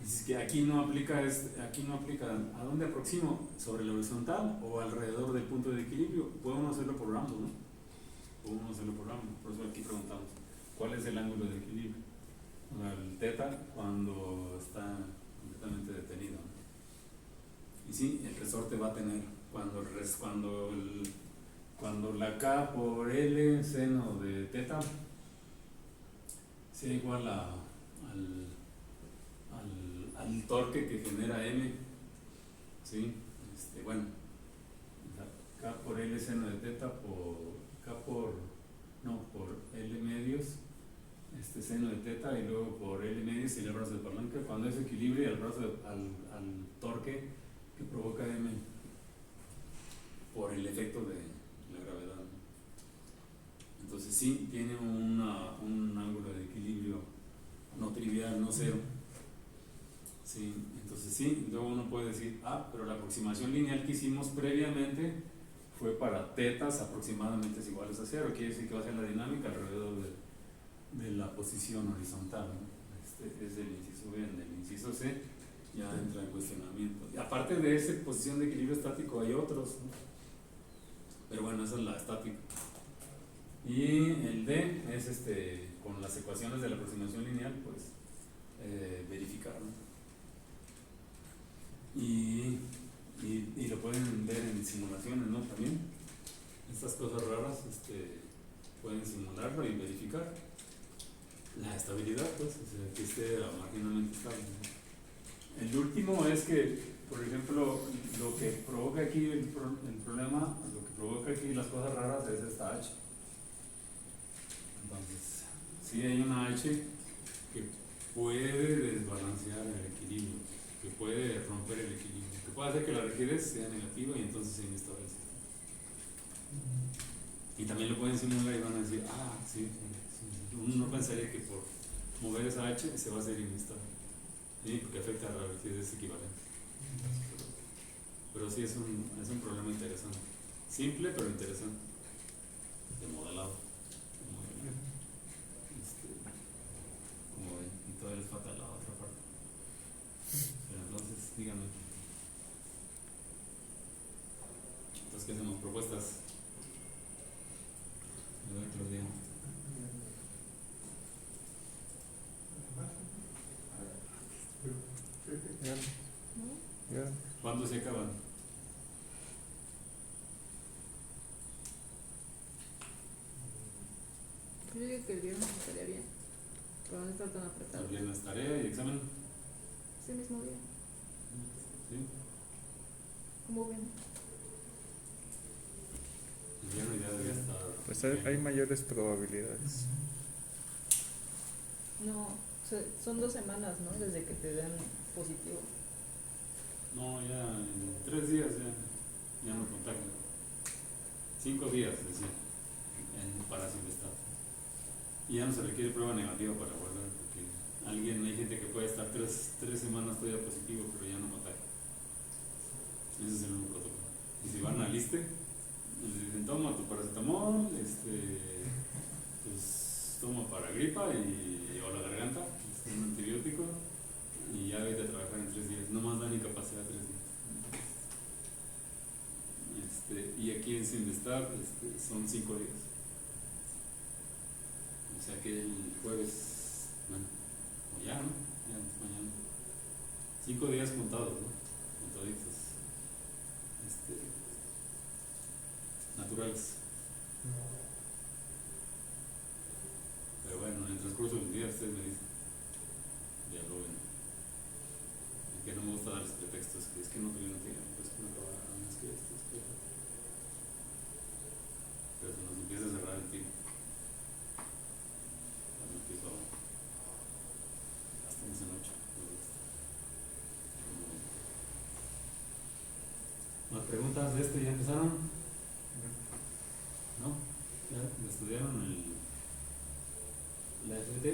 Es que aquí no aplica, aquí no aplica a dónde aproximo, sobre la horizontal o alrededor del punto de equilibrio. Podemos hacerlo por ambos, ¿no? Podemos hacerlo por ambos. Por eso aquí preguntamos, ¿cuál es el ángulo de equilibrio? O sea, el teta cuando está completamente detenido, ¿no? Y sí, el resorte va a tener, cuando la K por L seno de teta sea igual al torque que genera M, ¿sí? Bueno, K por L seno de teta por L medios, seno de teta, y luego por L medios y el brazo de palanca, cuando es equilibrio al torque que provoca M por el efecto de la gravedad, ¿no? Entonces sí, tiene un ángulo de equilibrio no trivial, no cero. Sí, entonces sí, luego uno puede decir, pero la aproximación lineal que hicimos previamente fue para tetas aproximadamente iguales a cero, quiere decir que va a ser la dinámica alrededor de la posición horizontal, ¿no? Es el inciso B. En el inciso C ya entra en cuestionamiento. Y aparte de esa posición de equilibrio estático hay otros, ¿no? Pero bueno, esa es la estática. Y el D es con las ecuaciones de la aproximación lineal, pues verificar, ¿no? Y lo pueden ver en simulaciones, ¿no? También estas cosas raras pueden simularlo y verificar la estabilidad, pues, o sea, que esté marginalmente estable, ¿no? El último es que, por ejemplo, lo que provoca aquí el problema, lo que provoca aquí las cosas raras es esta H. Entonces, sí hay una H que puede desbalancear el equilibrio, que puede romper el equilibrio, que puede hacer que la rigidez sea negativa y entonces se inestable el sistema. Y también lo pueden simular y van a decir, sí, uno no pensaría que por mover esa H se va a hacer inestable, ¿sí? Porque afecta a la rigidez equivalente. Pero sí es un problema interesante, simple pero interesante, de modelado. Como ven, y todavía les falta la otra parte. Pero entonces, díganme. Entonces, ¿qué hacemos? Propuestas. A ver, Claudia. ¿Cuándo se acaban? Yo digo que el viernes estaría bien, para no estar tan apretado. El viernes tarea y examen. Ese mismo día. ¿Sí? ¿Cómo ven? El viernes ya debería estar. Pues hay mayores probabilidades. No, son 2 semanas, ¿no? Desde que te den positivo. No, ya en 3 días ya no contactan. 5 días, decía, para Simvestat. Y ya no se requiere prueba negativa para volver, porque hay gente que puede estar 3 semanas todavía positivo, pero ya no contagia. Ese es el nuevo protocolo. Y si van al ISSSTE, les dicen, toma tu paracetamol, pues toma para gripa o la garganta, un antibiótico, y ya vete a trabajar en 3 días. No más dan incapacidad 3 días. Y aquí en Simvestat son 5 días. O sea que el jueves, bueno, o ya, ¿no? Ya mañana. 5 días contados, ¿no? Contaditos. Naturales. Pero bueno, en el transcurso del día ustedes me dicen, ya lo ven. Es que no me gusta darles pretextos, que es que no tuvieron tiempo, es que no acabaron, es que esto, es que otro. Pero se nos empieza a cerrar el tiempo. Cuando empiezo hasta esa noche. ¿Las preguntas de ya empezaron? ¿No? ¿Ya estudiaron la FT?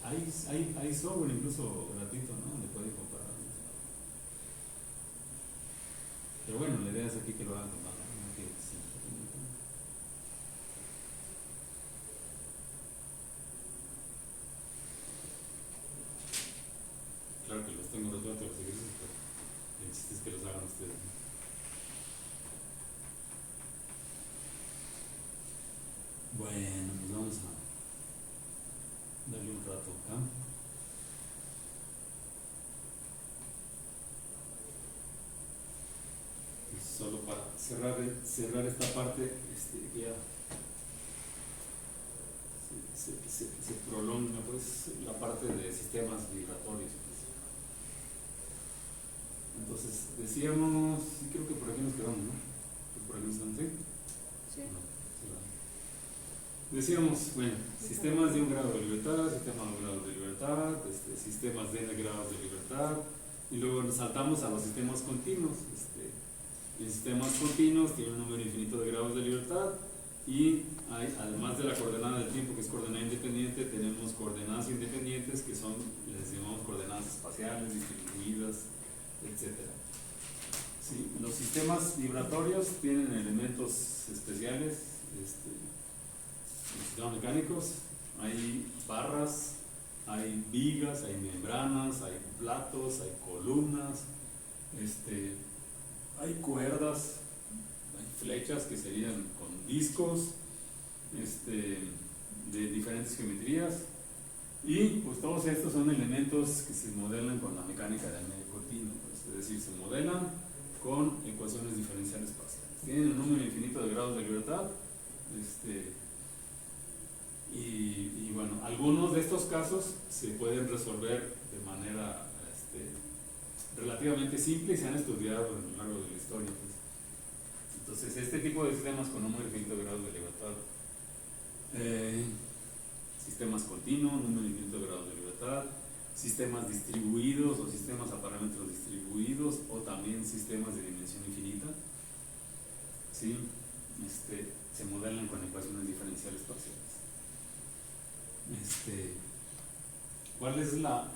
Hay software incluso gratuito, ¿no? Donde pueden comprar. Pero bueno, la idea es aquí que lo hagan con mano, ¿no? Que Bueno, pues vamos a darle un rato acá. Pues solo para cerrar esta parte, que ya se prolonga, pues, la parte de sistemas vibratorios. Pues. Entonces, decíamos, sí, creo que por aquí nos quedamos, ¿no? Por aquí nos quedamos, ¿sí? Sí. No, sí, vale. Decíamos, bueno, sistemas de un grado de libertad, sistemas de un grado de libertad, sistemas de n grados de libertad, y luego nos saltamos a los sistemas continuos. En sistemas continuos tienen un número infinito de grados de libertad, y hay, además de la coordenada del tiempo, que es coordenada independiente, tenemos coordenadas independientes, que son, les llamamos coordenadas espaciales, distribuidas, etc. Sí, los sistemas vibratorios tienen elementos especiales, los sistemas mecánicos, hay barras, hay vigas, hay membranas, hay platos, hay columnas, hay cuerdas, hay flechas que serían con discos, de diferentes geometrías, y pues todos estos son elementos que se modelan con la mecánica del medio continuo, pues, es decir, se modelan con ecuaciones diferenciales parciales. Tienen un número infinito de grados de libertad, y bueno, algunos de estos casos se pueden resolver de manera relativamente simple y se han estudiado a lo largo de la historia. Pues. Entonces, este tipo de sistemas con número infinito de grados de libertad, sistemas continuos, número infinito de grados de libertad, sistemas distribuidos o sistemas a parámetros distribuidos, o también sistemas de dimensión infinita, ¿sí? Se modelan con ecuaciones diferenciales parciales. ¿Cuál es la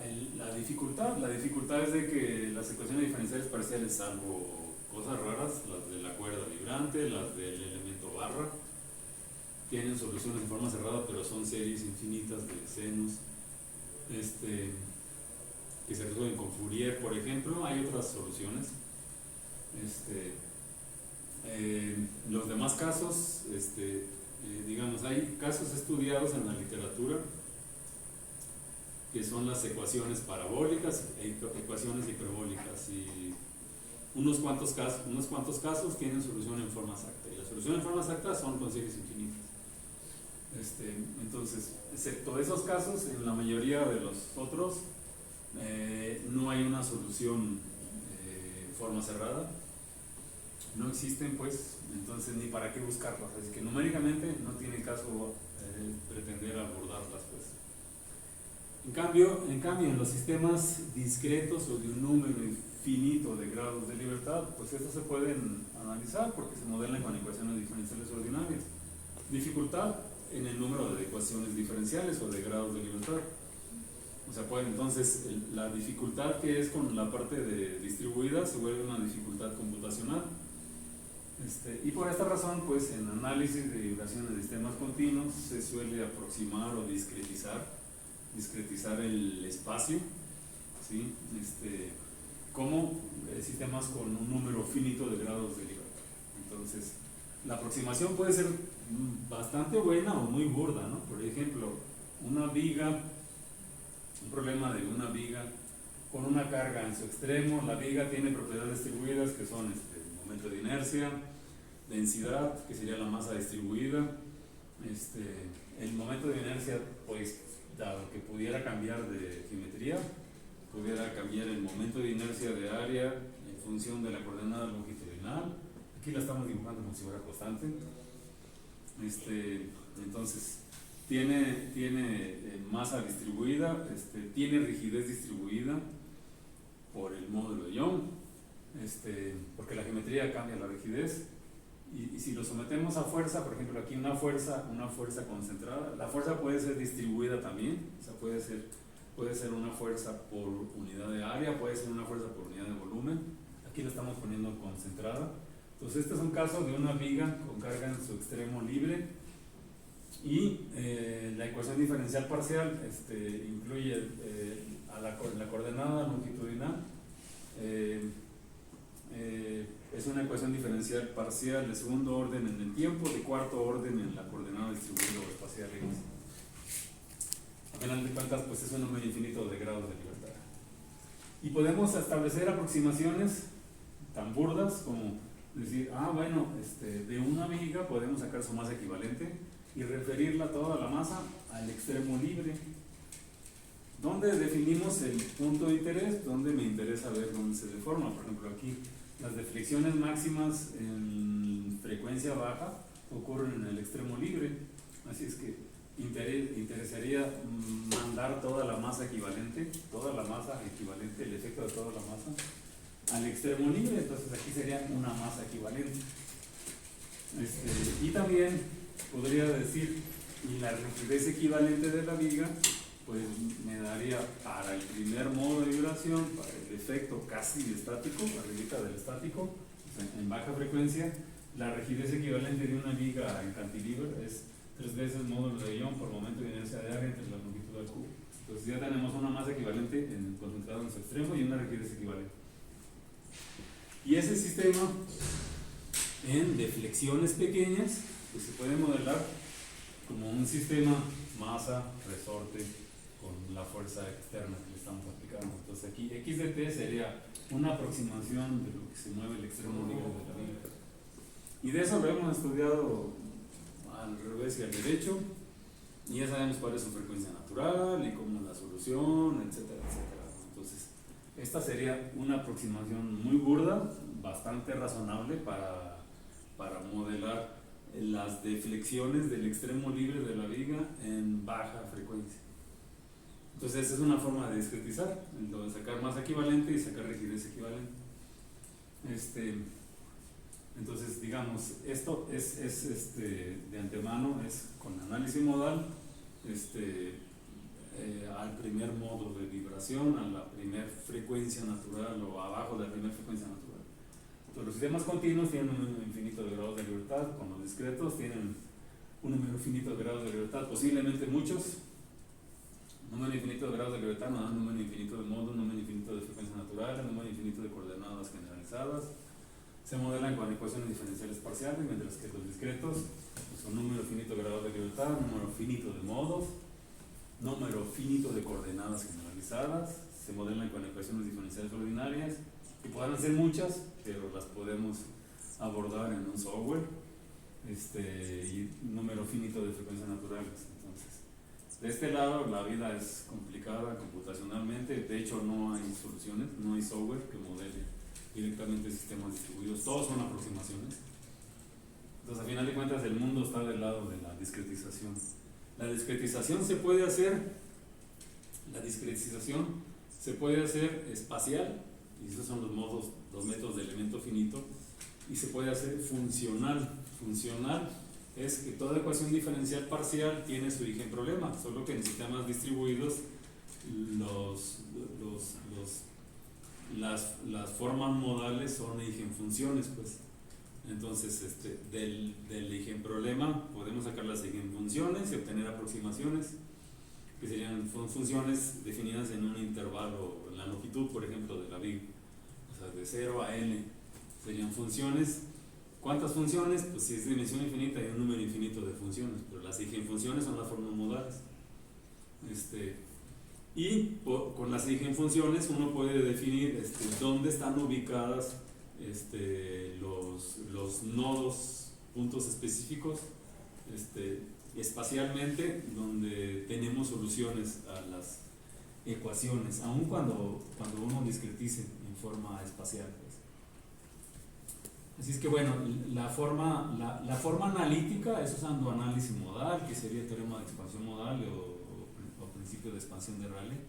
dificultad? La dificultad es de que las ecuaciones diferenciales parciales, salvo cosas raras, las de la cuerda vibrante, las del elemento barra, tienen soluciones en forma cerrada, pero son series infinitas de senos, que se resuelven con Fourier, por ejemplo. Hay otras soluciones. Los demás casos, digamos, hay casos estudiados en la literatura que son las ecuaciones parabólicas e ecuaciones hiperbólicas, y unos cuantos casos tienen solución en forma exacta, y las soluciones en forma exacta son con series infinitas. Entonces, excepto esos casos, en la mayoría de los otros no hay una solución en forma cerrada, no existen, pues, entonces ni para qué buscarlas, así que numéricamente no tiene caso pretender abordarlas, pues. En cambio, en los sistemas discretos o de un número infinito de grados de libertad, pues estos se pueden analizar porque se modelan con ecuaciones diferenciales ordinarias. Dificultad en el número de ecuaciones diferenciales o de grados de libertad. O sea, entonces la dificultad que es con la parte de distribuida se vuelve una dificultad computacional. Y por esta razón, pues en análisis de vibraciones de sistemas continuos se suele aproximar o discretizar el espacio, ¿sí? Como sistemas con un número finito de grados de libertad. Entonces, la aproximación puede ser bastante buena o muy burda, ¿no? Por ejemplo, una viga, un problema de una viga con una carga en su extremo. La viga tiene propiedades distribuidas que son momento de inercia, densidad, que sería la masa distribuida, el momento de inercia, pues, dado que pudiera cambiar de geometría, pudiera cambiar el momento de inercia de área en función de la coordenada longitudinal. Aquí la estamos dibujando como si fuera constante. Entonces, tiene masa distribuida, tiene rigidez distribuida por el módulo de Young, porque la geometría cambia la rigidez, y si lo sometemos a fuerza, por ejemplo aquí una fuerza concentrada, la fuerza puede ser distribuida también, o sea, puede ser una fuerza por unidad de área, puede ser una fuerza por unidad de volumen. Aquí la estamos poniendo concentrada. Entonces este es un caso de una viga con carga en su extremo libre, y la ecuación diferencial parcial incluye la coordenada longitudinal, es una ecuación diferencial parcial de segundo orden en el tiempo, de cuarto orden en la coordenada distribuida o espacial X. A final de cuentas, pues es un número infinito de grados de libertad. Y podemos establecer aproximaciones tan burdas como decir, bueno, de una viga podemos sacar su masa equivalente y referirla toda la masa al extremo libre, donde definimos el punto de interés, donde me interesa ver dónde se deforma. Por ejemplo, aquí las deflexiones máximas en frecuencia baja ocurren en el extremo libre, así es que interesaría mandar toda la masa equivalente, el efecto de toda la masa al extremo libre. Entonces aquí sería una masa equivalente. Y también podría decir, y la rigidez equivalente de la viga, pues me daría para el primer modo de vibración, para el efecto casi estático, arribita del estático, o sea, en baja frecuencia, la rigidez equivalente de una viga en cantilever es 3 veces módulo de Young por momento de inercia de área entre la longitud del cubo. Entonces ya tenemos una masa equivalente concentrada en su extremo y una rigidez equivalente. Y ese sistema en deflexiones pequeñas pues se puede modelar como un sistema masa, resorte, con la fuerza externa que le estamos aplicando. Entonces aquí x de t sería una aproximación de lo que se mueve el extremo libre de la viga. Y de eso lo hemos estudiado al revés y al derecho, y ya sabemos cuál es su frecuencia natural y cómo es la solución, etcétera, etcétera. Entonces, esta sería una aproximación muy burda, bastante razonable para modelar las deflexiones del extremo libre de la viga en baja frecuencia. Entonces, esa es una forma de discretizar, lo de sacar masa equivalente y sacar rigidez equivalente. Entonces, digamos, esto es de antemano, es con análisis modal, al primer modo de vibración, a la primer frecuencia natural o abajo de la primera frecuencia natural. Entonces, los sistemas continuos tienen un número infinito de grados de libertad, con los discretos tienen un número infinito de grados de libertad, posiblemente muchos. Un número infinito de grados de libertad nos da un número infinito de modos, un número infinito de frecuencia natural, un número infinito de coordenadas generalizadas. Se modelan con ecuaciones diferenciales parciales, mientras que los discretos pues, son número finito de grados de libertad, número finito de modos, número finito de coordenadas generalizadas. Se modelan con ecuaciones diferenciales ordinarias, que podrán ser muchas, pero las podemos abordar en un software, y número finito de frecuencias naturales. Entonces, de este lado la vida es complicada computacionalmente, de hecho no hay soluciones, no hay software que modele directamente sistemas distribuidos, todos son aproximaciones. Entonces, a final de cuentas, el mundo está del lado de la discretización. La discretización se puede hacer espacial, y esos son los métodos de elemento finito, y se puede hacer funcional. Funcional es que toda ecuación diferencial parcial tiene su origen problema, solo que en sistemas distribuidos las formas modales son eigenfunciones, pues. Entonces, del eigenproblema podemos sacar las eigenfunciones y obtener aproximaciones que serían funciones definidas en un intervalo, en la longitud, por ejemplo, de la viga, o sea, de 0 a n serían funciones. ¿Cuántas funciones? Pues si es dimensión infinita hay un número infinito de funciones, pero las eigenfunciones son las formas modales. Y con las eigenfunciones uno puede definir dónde están ubicadas los nodos, puntos específicos, espacialmente, donde tenemos soluciones a las ecuaciones, aun cuando uno discretice en forma espacial, pues. Así es que bueno, la forma analítica es usando análisis modal, que sería el teorema de expansión modal o principio de expansión de Rayleigh,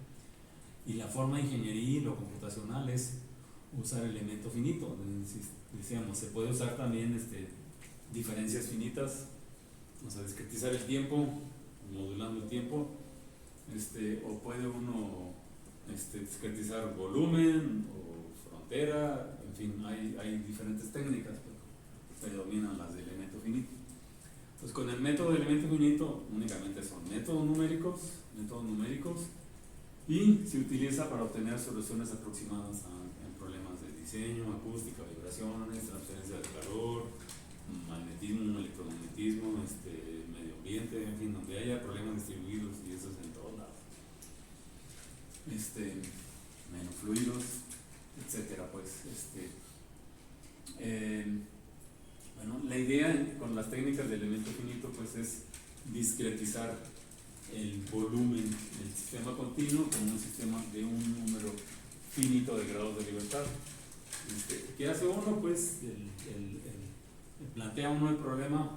y la forma ingenieril o computacional es usar elemento finito. Decíamos, se puede usar también diferencias finitas, o sea, discretizar el tiempo, modulando el tiempo, o puede uno discretizar volumen o frontera, en fin, hay diferentes técnicas, pero predominan las de elemento finito. Pues con el método de elemento finito únicamente son métodos numéricos, y se utiliza para obtener soluciones aproximadas en problemas de diseño, acústica, vibraciones, transferencia de calor, magnetismo, electromagnetismo, medio ambiente, en fin, donde haya problemas distribuidos, y eso es en todos lados. Nanofluidos, etcétera, pues. Bueno, la idea con las técnicas de elemento finito pues es discretizar el volumen del sistema continuo como un sistema de un número finito de grados de libertad. ¿Qué hace uno? Pues plantea uno el problema,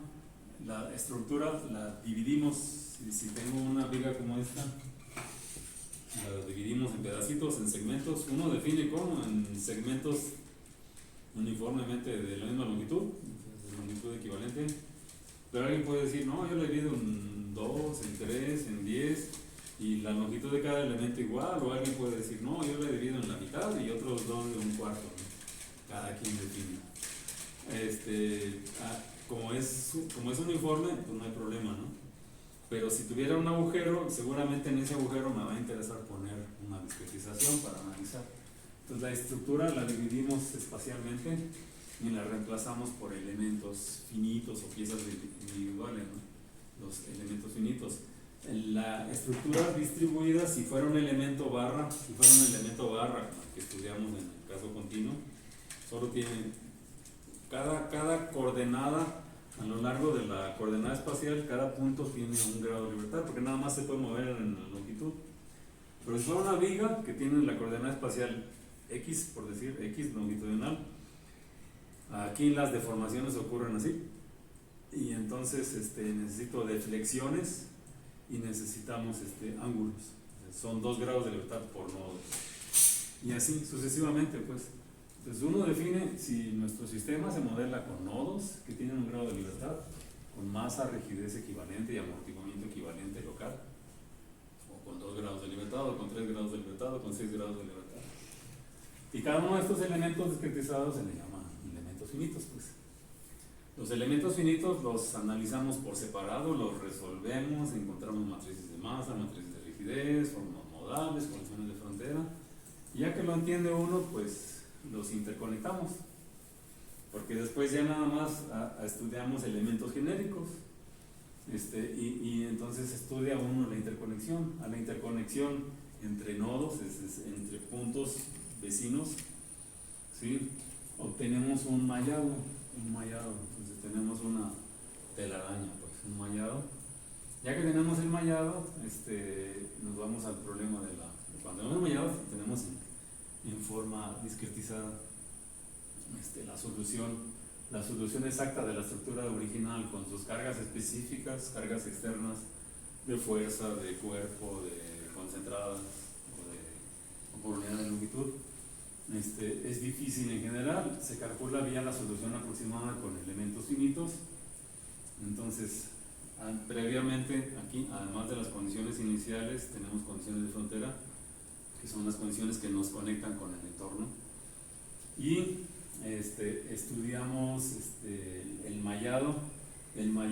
la estructura la dividimos. Si tengo una viga como esta, la dividimos en pedacitos, en segmentos. Uno define cómo, en segmentos uniformemente de la misma longitud, longitud equivalente. Pero alguien puede decir, no, yo lo divido en 2, en 3, en 10, y la longitud de cada elemento igual. O alguien puede decir, no, yo lo divido en la mitad y otros 2 de un cuarto, ¿no? Cada quien define. Como es uniforme, pues no hay problema, ¿no? Pero si tuviera un agujero, seguramente en ese agujero me va a interesar poner una discretización para analizar. Entonces la estructura la dividimos espacialmente y la reemplazamos por elementos finitos o piezas individuales, ¿no? Los elementos finitos. La estructura distribuida, si fuera un elemento barra, como el que estudiamos en el caso continuo, solo tiene cada coordenada. A lo largo de la coordenada espacial, cada punto tiene un grado de libertad, porque nada más se puede mover en la longitud. Pero si fuera una viga que tiene la coordenada espacial X, por decir, X longitudinal, aquí las deformaciones ocurren así. Y entonces necesito deflexiones y necesitamos ángulos. Son 2 grados de libertad por nodo. Y así sucesivamente, pues. Entonces uno define si nuestro sistema se modela con nodos que tienen un grado de libertad, con masa, rigidez equivalente y amortiguamiento equivalente local, o con 2 grados de libertad, o con 3 grados de libertad, o con 6 grados de libertad. Y cada uno de estos elementos discretizados se le llama elementos finitos, pues. Los elementos finitos los analizamos por separado, los resolvemos, encontramos matrices de masa, matrices de rigidez, formas modales, condiciones de frontera, y ya que lo entiende uno, pues los interconectamos, porque después ya nada más estudiamos elementos genéricos, y entonces estudia uno la interconexión. A la interconexión entre nodos, entre puntos vecinos, ¿sí? Obtenemos un mallado, entonces tenemos una telaraña, pues un mallado. Ya que tenemos el mallado, nos vamos al problema cuando tenemos mallado, tenemos en forma discretizada la solución exacta de la estructura original, con sus cargas específicas, cargas externas de fuerza, de cuerpo, de concentradas o por unidad de longitud. Es difícil en general, se calcula vía la solución aproximada con elementos finitos. Entonces, previamente aquí, además de las condiciones iniciales, tenemos condiciones de frontera, que son las condiciones que nos conectan con el entorno, y estudiamos el mallado. No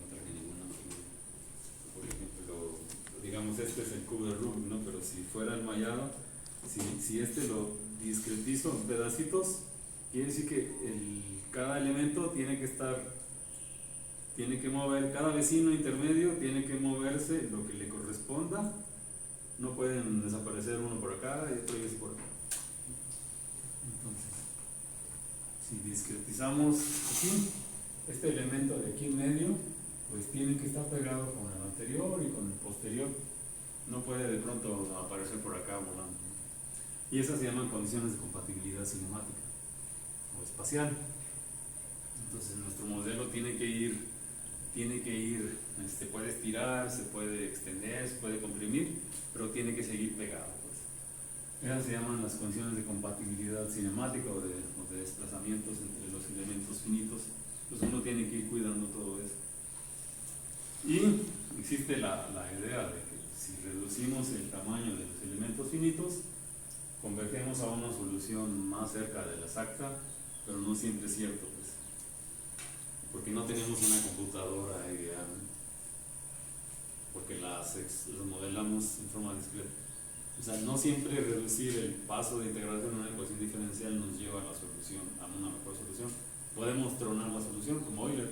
traje ninguna, por ejemplo, digamos es el cubo de Rubik, ¿no? Pero si fuera el mallado, si lo discretizo en pedacitos, quiere decir que cada elemento tiene que mover, cada vecino intermedio tiene que moverse lo que le corresponda. No pueden desaparecer uno por acá y otro por acá. Entonces, si discretizamos aquí, este elemento de aquí en medio, pues tiene que estar pegado con el anterior y con el posterior. No puede de pronto aparecer por acá volando. Y esas se llaman condiciones de compatibilidad cinemática o espacial. Entonces nuestro modelo tiene que ir, puede estirar, se puede extender, se puede comprimir, pero tiene que seguir pegado, pues. Esas se llaman las condiciones de compatibilidad cinemática o de desplazamientos entre los elementos finitos. Entonces uno tiene que ir cuidando todo eso. Y existe la idea de que si reducimos el tamaño de los elementos finitos, convergemos a una solución más cerca de la exacta, pero no siempre es cierto, pues, porque no tenemos una computadora ideal, porque los modelamos en forma discreta. O sea, no siempre reducir el paso de integración a una ecuación diferencial nos lleva a la solución, a una mejor solución. Podemos tronar la solución como Euler.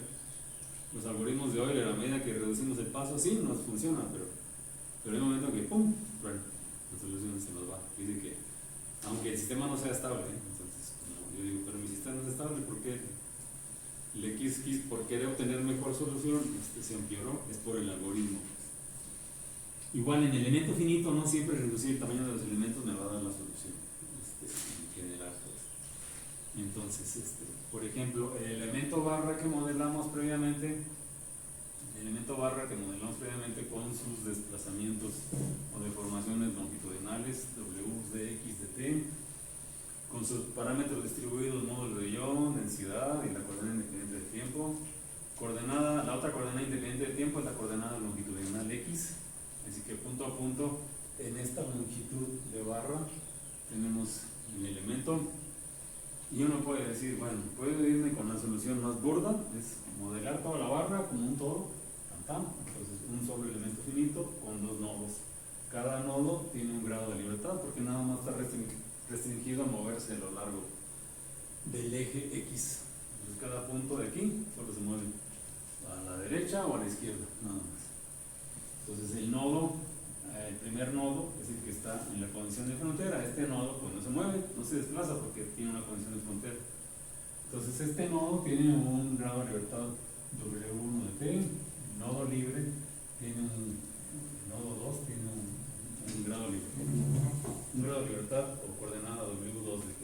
Los algoritmos de Euler, a medida que reducimos el paso, sí nos funciona, pero hay un momento que ¡pum! Bueno, la solución se nos va. Dice que, aunque el sistema no sea estable, entonces, como yo digo, pero mi sistema no es estable, ¿por qué? El X, por querer obtener mejor solución, se empeoró, es por el algoritmo. Igual en elemento finito, no siempre reducir el tamaño de los elementos me va a dar la solución, en general, pues. Entonces, por ejemplo, el elemento barra que modelamos previamente, con sus desplazamientos o deformaciones longitudinales, W de X de T, con sus parámetros distribuidos, módulo de ion, densidad y la coordenada independiente del tiempo. La otra coordenada independiente del tiempo es la coordenada longitudinal X. Así que punto a punto, en esta longitud de barra, tenemos el elemento. Y uno puede decir, bueno, puedo irme con la solución más burda, es modelar toda la barra como un todo, entonces un solo elemento finito con dos nodos. Cada nodo tiene un grado de libertad porque nada más está restringido a moverse a lo largo del eje X. Entonces cada punto de aquí solo se mueve a la derecha o a la izquierda, nada más. Entonces el primer nodo es el que está en la condición de frontera. Este nodo pues no se mueve, no se desplaza porque tiene una condición de frontera. Entonces este nodo tiene un grado de libertad W1 de T. El nodo libre tiene el nodo 2 tiene un grado de libertad o coordenada W2 de T.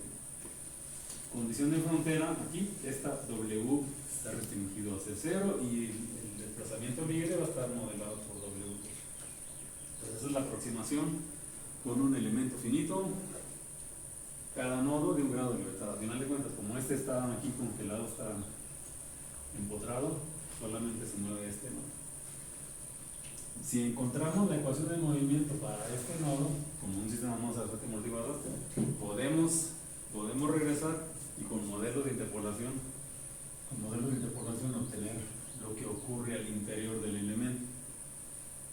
Condición de frontera, aquí esta W está restringido a ser 0 y el desplazamiento libre va a estar modelado por W. Entonces esa es la aproximación con un elemento finito, cada nodo de un grado de libertad. Al final de cuentas, como este está aquí congelado, está empotrado, solamente se mueve este nodo. Si encontramos la ecuación de movimiento para este nodo, como un sistema Mozart amortiguador, podemos regresar y con modelos de interpolación obtener lo que ocurre al interior del elemento.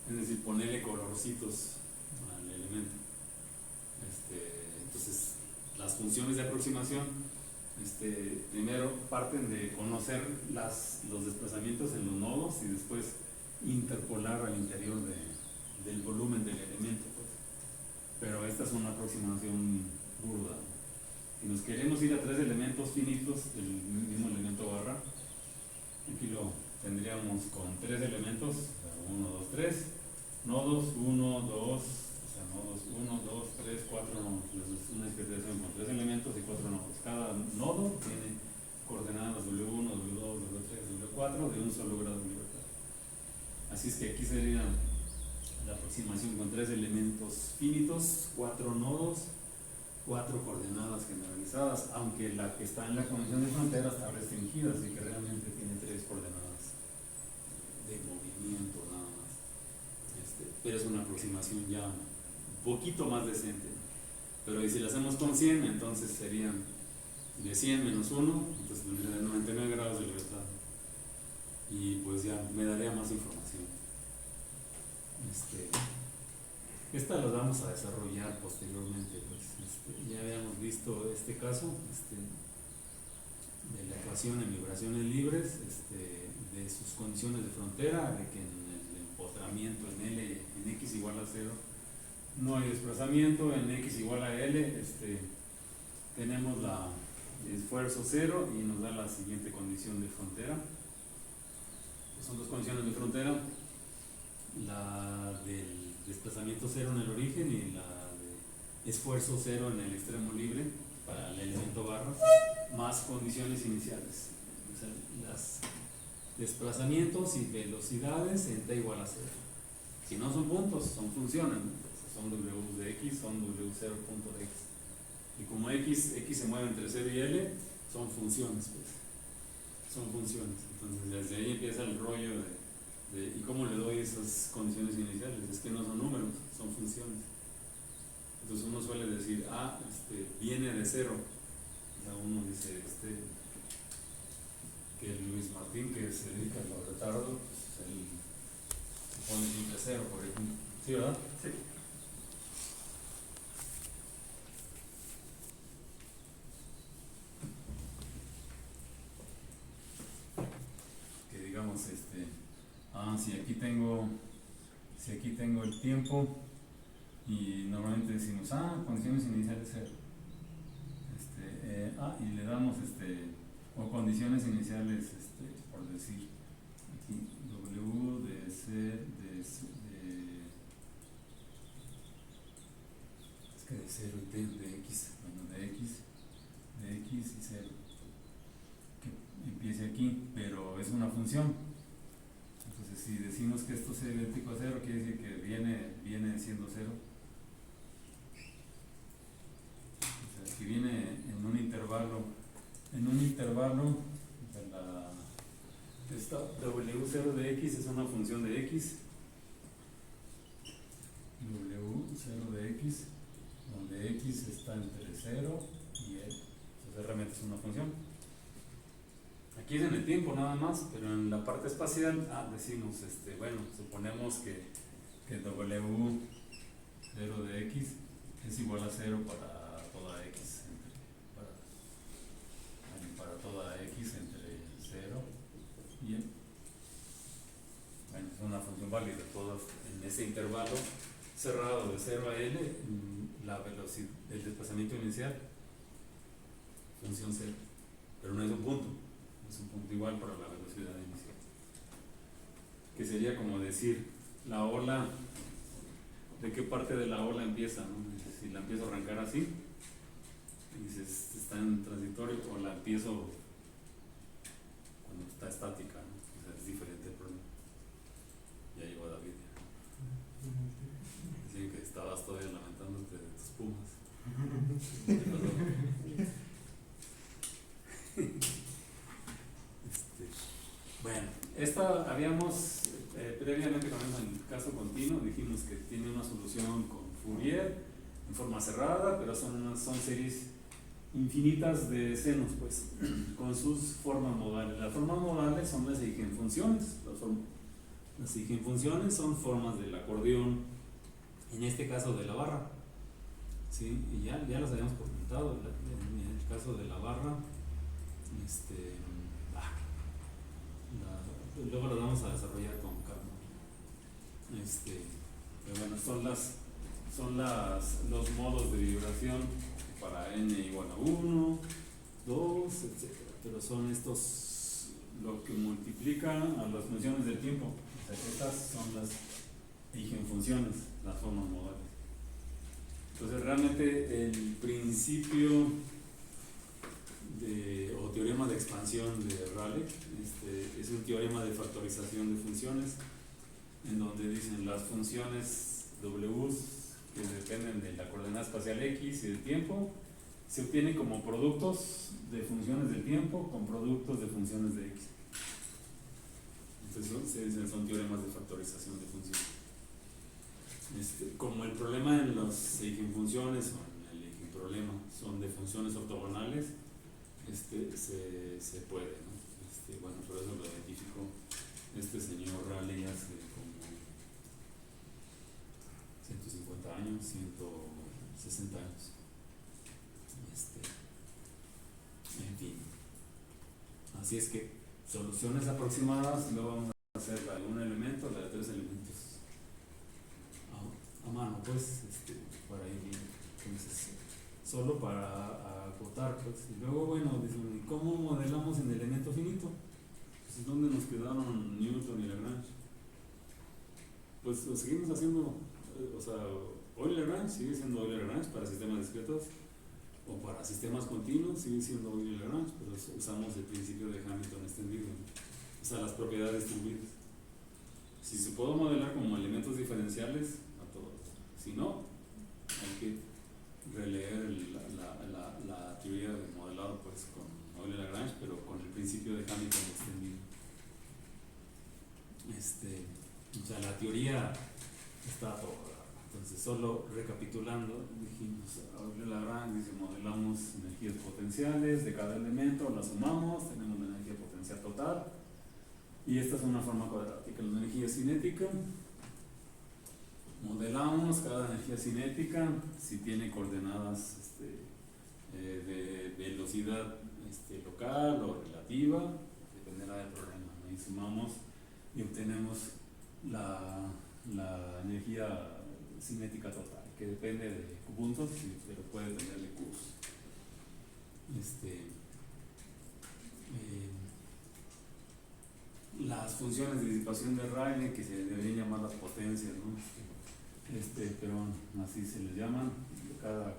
Es decir, ponerle colorcitos al elemento. Entonces, las funciones de aproximación, primero parten de conocer los desplazamientos en los nodos y después interpolar al interior del volumen del elemento, pues. Pero esta es una aproximación burda. Si nos queremos ir a 3 elementos finitos del mismo elemento barra, aquí lo tendríamos con 3 elementos, 1, 2, 3, nodos 1, 2, 3, 4 nodos. Es una discretización con 3 elementos y 4 nodos. Cada nodo tiene coordenadas W1, W2, W3, W4 de un solo grado de libertad. Así es que aquí sería la aproximación con 3 elementos finitos, 4 nodos, 4 coordenadas generalizadas, aunque la que está en la condición de frontera está restringida, así que realmente tiene 3 coordenadas de movimiento nada más. Pero es una aproximación ya un poquito más decente. Pero si la hacemos con 100, entonces serían de 100 menos 1, entonces tendría 99 grados de libertad. Y pues ya me daría más información. Esta la vamos a desarrollar posteriormente, pues. Ya habíamos visto este caso de la ecuación en vibraciones libres, de sus condiciones de frontera, de que en el empotramiento en X igual a 0 no hay desplazamiento, en X igual a L tenemos el esfuerzo 0 y nos da la siguiente condición de frontera. Son dos condiciones de frontera, la del desplazamiento 0 en el origen y la de esfuerzo 0 en el extremo libre para el elemento barra, más condiciones iniciales. O sea, los desplazamientos y velocidades en t igual a 0. Si no son puntos, son funciones, son w de x, son w0 punto de x. Y como x se mueve entre 0 y l, son funciones, pues. Son funciones. Entonces desde ahí empieza el rollo ¿y cómo le doy esas condiciones iniciales? Es que no son números, son funciones. Entonces uno suele decir, viene de 0. Ya uno dice, que Luis Martín, que se dedica a los retardos, pues él pone siempre 0, por ejemplo. ¿Sí, verdad? Sí. digamos, si aquí tengo el tiempo y normalmente decimos, condiciones iniciales 0. Y le damos, o condiciones iniciales, por decir, aquí, W de C, es que de 0 y T, de X, bueno, de X y 0, que empiece aquí, pero es una función. Entonces, si decimos que esto es idéntico a 0, quiere decir que viene siendo 0. O sea, si viene en un intervalo de esta W0 de X es una función de X, W0 de X, donde X está entre 0 y L. Entonces realmente es una función. Aquí es en el tiempo nada más, pero en la parte espacial, decimos, bueno, suponemos que W0 de X es igual a 0 para toda X, para toda X entre 0 y L. Bueno, es una función válida, todas en ese intervalo cerrado de 0 a L, la velocidad, el desplazamiento inicial, función 0, pero no es un punto. Es un punto igual para la velocidad inicial, que sería como decir la ola, de qué parte de la ola empieza, ¿no? Si la empiezo a arrancar así y dices está en transitorio, o la empiezo cuando está estática, ¿no? O sea, es diferente el problema. Ya llegó David, decían que estabas todavía lamentándote de tus pumas. Bueno, esta habíamos previamente con el caso continuo, dijimos que tiene una solución con Fourier en forma cerrada, pero son series infinitas de senos, pues, con sus formas modales. Las formas modales son las eigenfunciones. Las eigenfunciones son formas del acordeón, en este caso de la barra, ¿sí? Y ya las habíamos comentado. En el caso de la barra, luego lo vamos a desarrollar con calma. Pero bueno, son los modos de vibración para n igual a 1, 2, etc. Pero son estos lo que multiplica a las funciones del tiempo. O sea, estas son las eigenfunciones, las formas modales. Entonces realmente el principio o teorema de expansión de Rayleigh es un teorema de factorización de funciones, en donde dicen las funciones W que dependen de la coordenada espacial X y del tiempo se obtienen como productos de funciones del tiempo con productos de funciones de X. Entonces se dicen son teoremas de factorización de funciones. Como el problema en las eigenfunciones o en el eigenproblema son de funciones ortogonales, se puede, ¿no? Bueno, por eso lo identificó este señor Rayleigh hace como 150 años, 160 años. En fin. Así es que soluciones aproximadas, luego vamos a hacer la de un elemento, la de 3 elementos a mano, pues, para ir bien. Entonces, solo para acotar, pues. Y luego, bueno, dicen, ¿cómo modelamos en elemento finito? Pues, ¿dónde nos quedaron Newton y Lagrange? Pues lo seguimos haciendo, Euler-Lagrange sigue siendo Euler-Lagrange para sistemas discretos, o para sistemas continuos sigue siendo Euler-Lagrange, pero usamos el principio de Hamilton extendido, ¿no? O sea, las propiedades distribuidas. Si se puede modelar como elementos diferenciales, a todos. Si no, hay que releer la teoría de modelado, pues, con Euler-Lagrange, pero con el principio de Hamilton extendido. O sea, la teoría está toda. Entonces, solo recapitulando, dijimos, Euler-Lagrange dice, modelamos energías potenciales de cada elemento, las sumamos, tenemos la energía potencial total, y esta es una forma cuadrática. La energía cinética, modelamos cada energía cinética si tiene coordenadas de velocidad local o relativa, dependerá del problema, ¿no? Y sumamos y obtenemos la energía cinética total, que depende de puntos, pero puede tenerle Qs. Las funciones de disipación de Rayleigh, que se deberían llamar las potencias, ¿no? Pero así se les llaman. Cada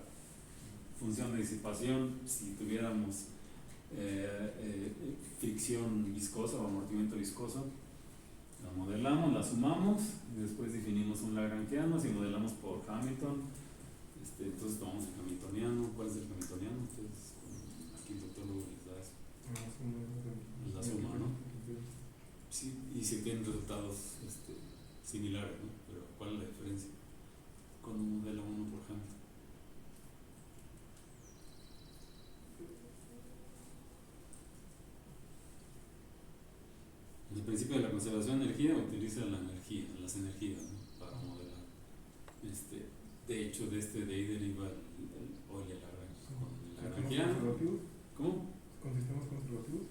función de disipación, si tuviéramos fricción viscosa o amortiguamiento viscoso, la modelamos, la sumamos y después definimos un lagrangiano. Si modelamos por Hamilton, entonces tomamos el hamiltoniano. ¿Cuál es el hamiltoniano? Entonces, aquí el doctor Lugo les da eso. La suma, ¿no? Sí, y se tienen resultados similares, ¿no? Pero ¿cuál es la diferencia cuando modela uno por Hamilton? El principio de la conservación de energía utiliza las energías, ¿no? Para modelar. De hecho, de ahí deriva el Euler lagrangiano. ¿Cómo? ¿Con sistemas conservativos?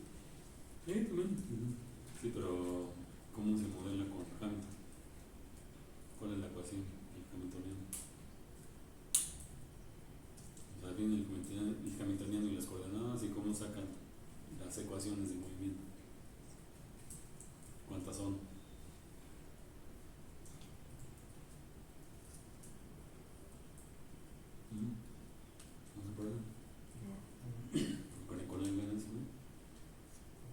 Sí, también. Sí, pero ¿cómo se modela con Hamilton? ¿Cuál es la ecuación? El hamiltoniano. O sea, viene el hamiltoniano y las coordenadas y cómo sacan las ecuaciones de movimiento. ¿Cuántas son? ¿No se acuerdan? No. Con el balance, ¿no?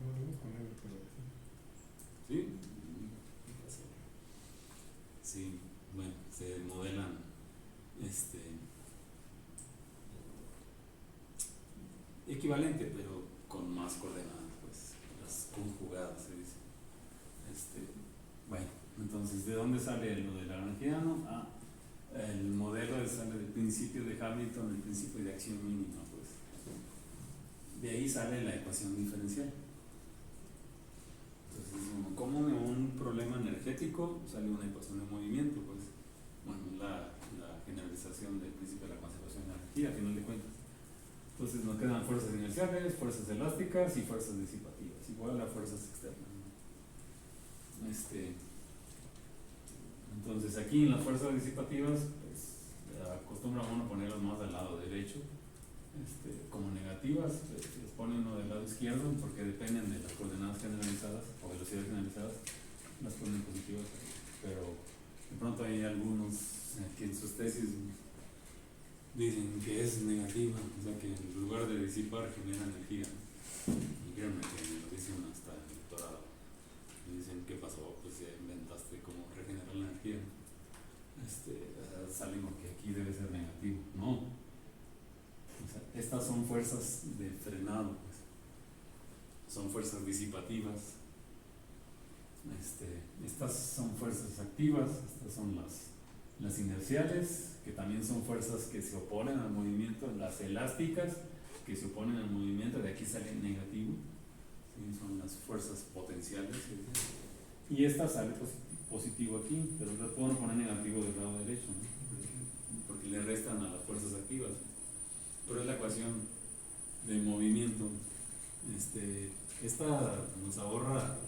No lo vimos con él, pero ¿Sí? Sí, bueno, se modelan equivalente, pero con más coordenadas, pues, las conjugadas se dice. Bueno, entonces, ¿de dónde sale lo del lagrangiano? El modelo sale del principio de Hamilton, el principio de acción mínima, pues. De ahí sale la ecuación diferencial. Entonces, como de un problema energético sale una ecuación de movimiento, pues, bueno, la generalización del principio de la conservación de energía, a final de cuentas. Entonces nos quedan fuerzas inerciales, fuerzas elásticas y fuerzas disipativas, igual a fuerzas externas. Entonces aquí en las fuerzas disipativas, pues, acostumbra uno a ponerlas más del lado derecho, como negativas, se les pone uno del lado izquierdo porque dependen de las coordenadas generalizadas o velocidades generalizadas, las ponen positivas, pero de pronto hay algunos que en sus tesis dicen que es negativa, o sea que en lugar de disipar genera energía. Y créanme que me lo dicen hasta el doctorado. Me dicen, ¿qué pasó? Pues ya inventaste cómo regenerar la energía. Salen porque aquí debe ser negativo. No. O sea, estas son fuerzas de frenado, pues. Son fuerzas disipativas. Estas son fuerzas activas, estas son las inerciales, que también son fuerzas que se oponen al movimiento, las elásticas, que se oponen al movimiento, de aquí sale negativo, ¿sí? Son las fuerzas potenciales, ¿sí? Y esta sale positivo aquí, pero la puedo poner negativo del lado derecho, ¿no? Porque le restan a las fuerzas activas, pero es la ecuación de movimiento. Esta nos ahorra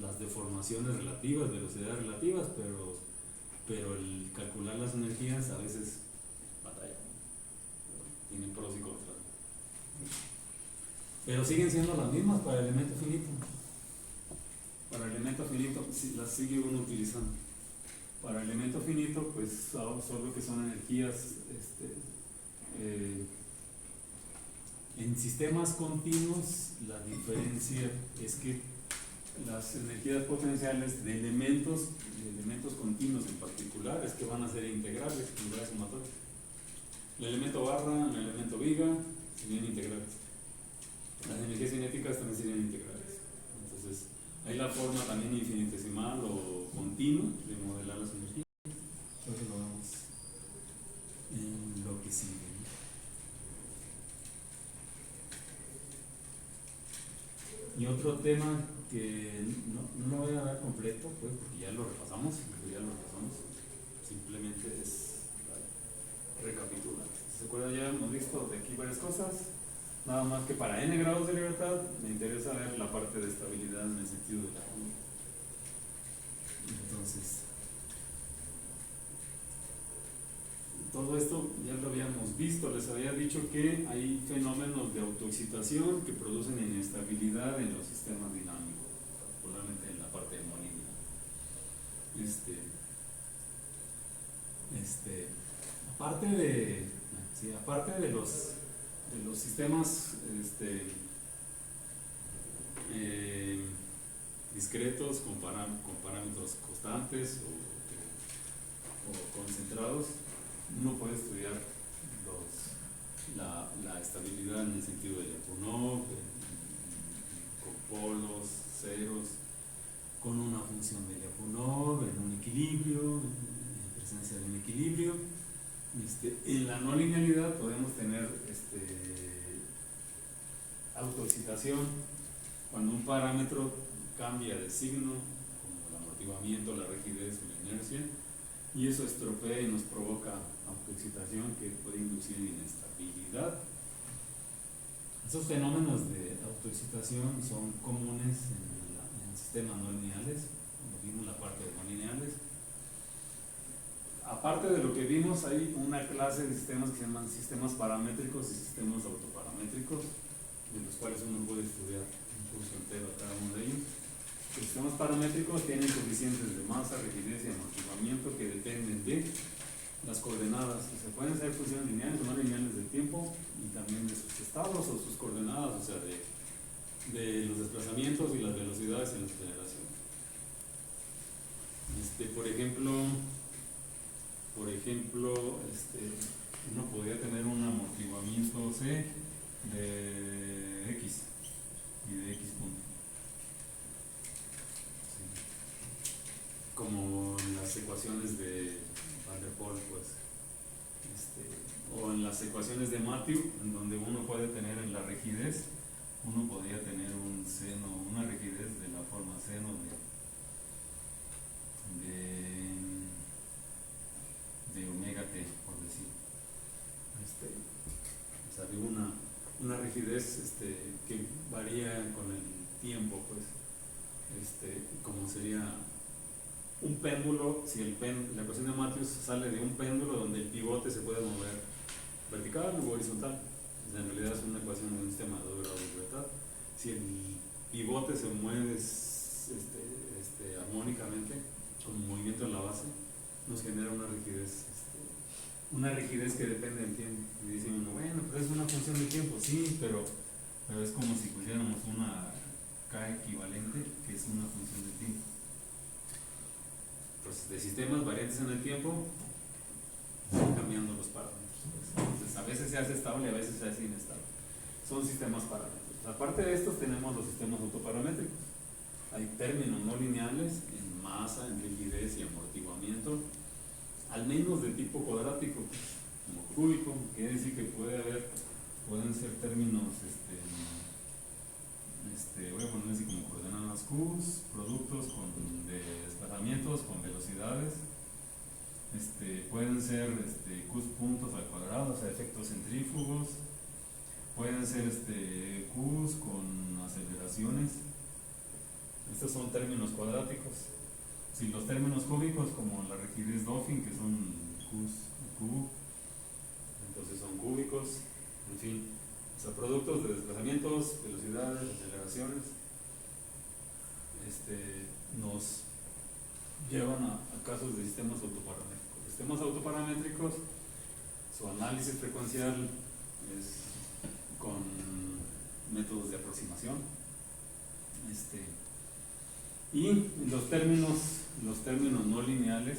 las deformaciones relativas, velocidades relativas, pero el calcular las energías a veces batalla, tiene pros y contras, pero siguen siendo las mismas para el elemento finito. Para el elemento finito las sigue uno utilizando. Para el elemento finito, pues solo que son energías en sistemas continuos. La diferencia es que las energías potenciales de elementos continuos en particular es que van a ser integrales, unidades sumatorias. El elemento barra, el elemento viga serían integrales. Las energías cinéticas también serían integrales. Entonces, hay la forma también infinitesimal o continua de modelar las energías. Entonces lo vemos en lo que sigue. Y otro tema que no lo voy a dar completo, pues, porque ya lo repasamos, simplemente es recapitular. ¿Se acuerdan? Ya hemos visto de aquí varias cosas, nada más que para n grados de libertad me interesa ver la parte de estabilidad en el sentido de la conducta. Entonces, todo esto ya lo habíamos visto, les había dicho que hay fenómenos de autoexcitación que producen inestabilidad en los sistemas dinámicos, particularmente en la parte hemolínea. Aparte de los sistemas discretos con parámetros constantes o concentrados, uno puede estudiar la estabilidad en el sentido de Lyapunov, con polos, ceros, con una función de Lyapunov, en un equilibrio, en presencia de un equilibrio. En la no linealidad podemos tener autoexcitación cuando un parámetro cambia de signo, como el amortiguamiento, la rigidez o la inercia, y eso estropea y nos provoca autoexcitación que puede inducir inestabilidad. Esos fenómenos de autoexcitación son comunes en sistemas no lineales, como vimos la parte de no lineales. Aparte de lo que vimos, hay una clase de sistemas que se llaman sistemas paramétricos y sistemas autoparamétricos, de los cuales uno puede estudiar un curso entero a cada uno de ellos. Los sistemas paramétricos tienen coeficientes de masa, rigidez y amortiguamiento que dependen de las coordenadas, y se pueden hacer funciones lineales o no lineales del tiempo, y también de sus estados o sus coordenadas, o sea, de los desplazamientos y las velocidades en la aceleración. Por ejemplo, uno podría tener un amortiguamiento C de X y de X punto. Como en las ecuaciones de Van der Pol, pues, o en las ecuaciones de Matthew, en donde uno puede tener en la rigidez, uno podría tener un seno, una rigidez de la forma seno de omega t, por decir. O sea, de una rigidez que varía con el tiempo, pues, como sería un péndulo. Si la ecuación de Matthews sale de un péndulo donde el pivote se puede mover vertical o horizontal, en realidad es una ecuación de un sistema de 2 grados de libertad. Si el pivote se mueve armónicamente con movimiento en la base, nos genera una rigidez que depende del tiempo. Y dice uno, bueno, pero es una función de tiempo. Sí, pero es como si pusiéramos una K equivalente, que es una función de tiempo. Entonces, de sistemas variantes en el tiempo, van cambiando los parámetros. Entonces, a veces se hace estable, a veces se hace inestable. Son sistemas paramétricos. Aparte de estos, tenemos los sistemas autoparamétricos. Hay términos no lineales en masa, en rigidez y amortiguamiento, al menos de tipo cuadrático, como cúbico. Quiere decir que pueden ser términos, voy a poner así como coordenadas Q, productos de desplazamientos con velocidades, pueden ser Q puntos al cuadrado, o sea, efectos centrífugos, pueden ser Q con aceleraciones. Estos son términos cuadráticos. Si los términos cúbicos, como la rigidez Dauphin, que son Q, entonces son cúbicos. En fin, o sea, productos de desplazamientos, velocidades, aceleraciones, nos llevan a casos de sistemas autoparamétricos. Los sistemas autoparamétricos, su análisis frecuencial es con métodos de aproximación. Y los términos no lineales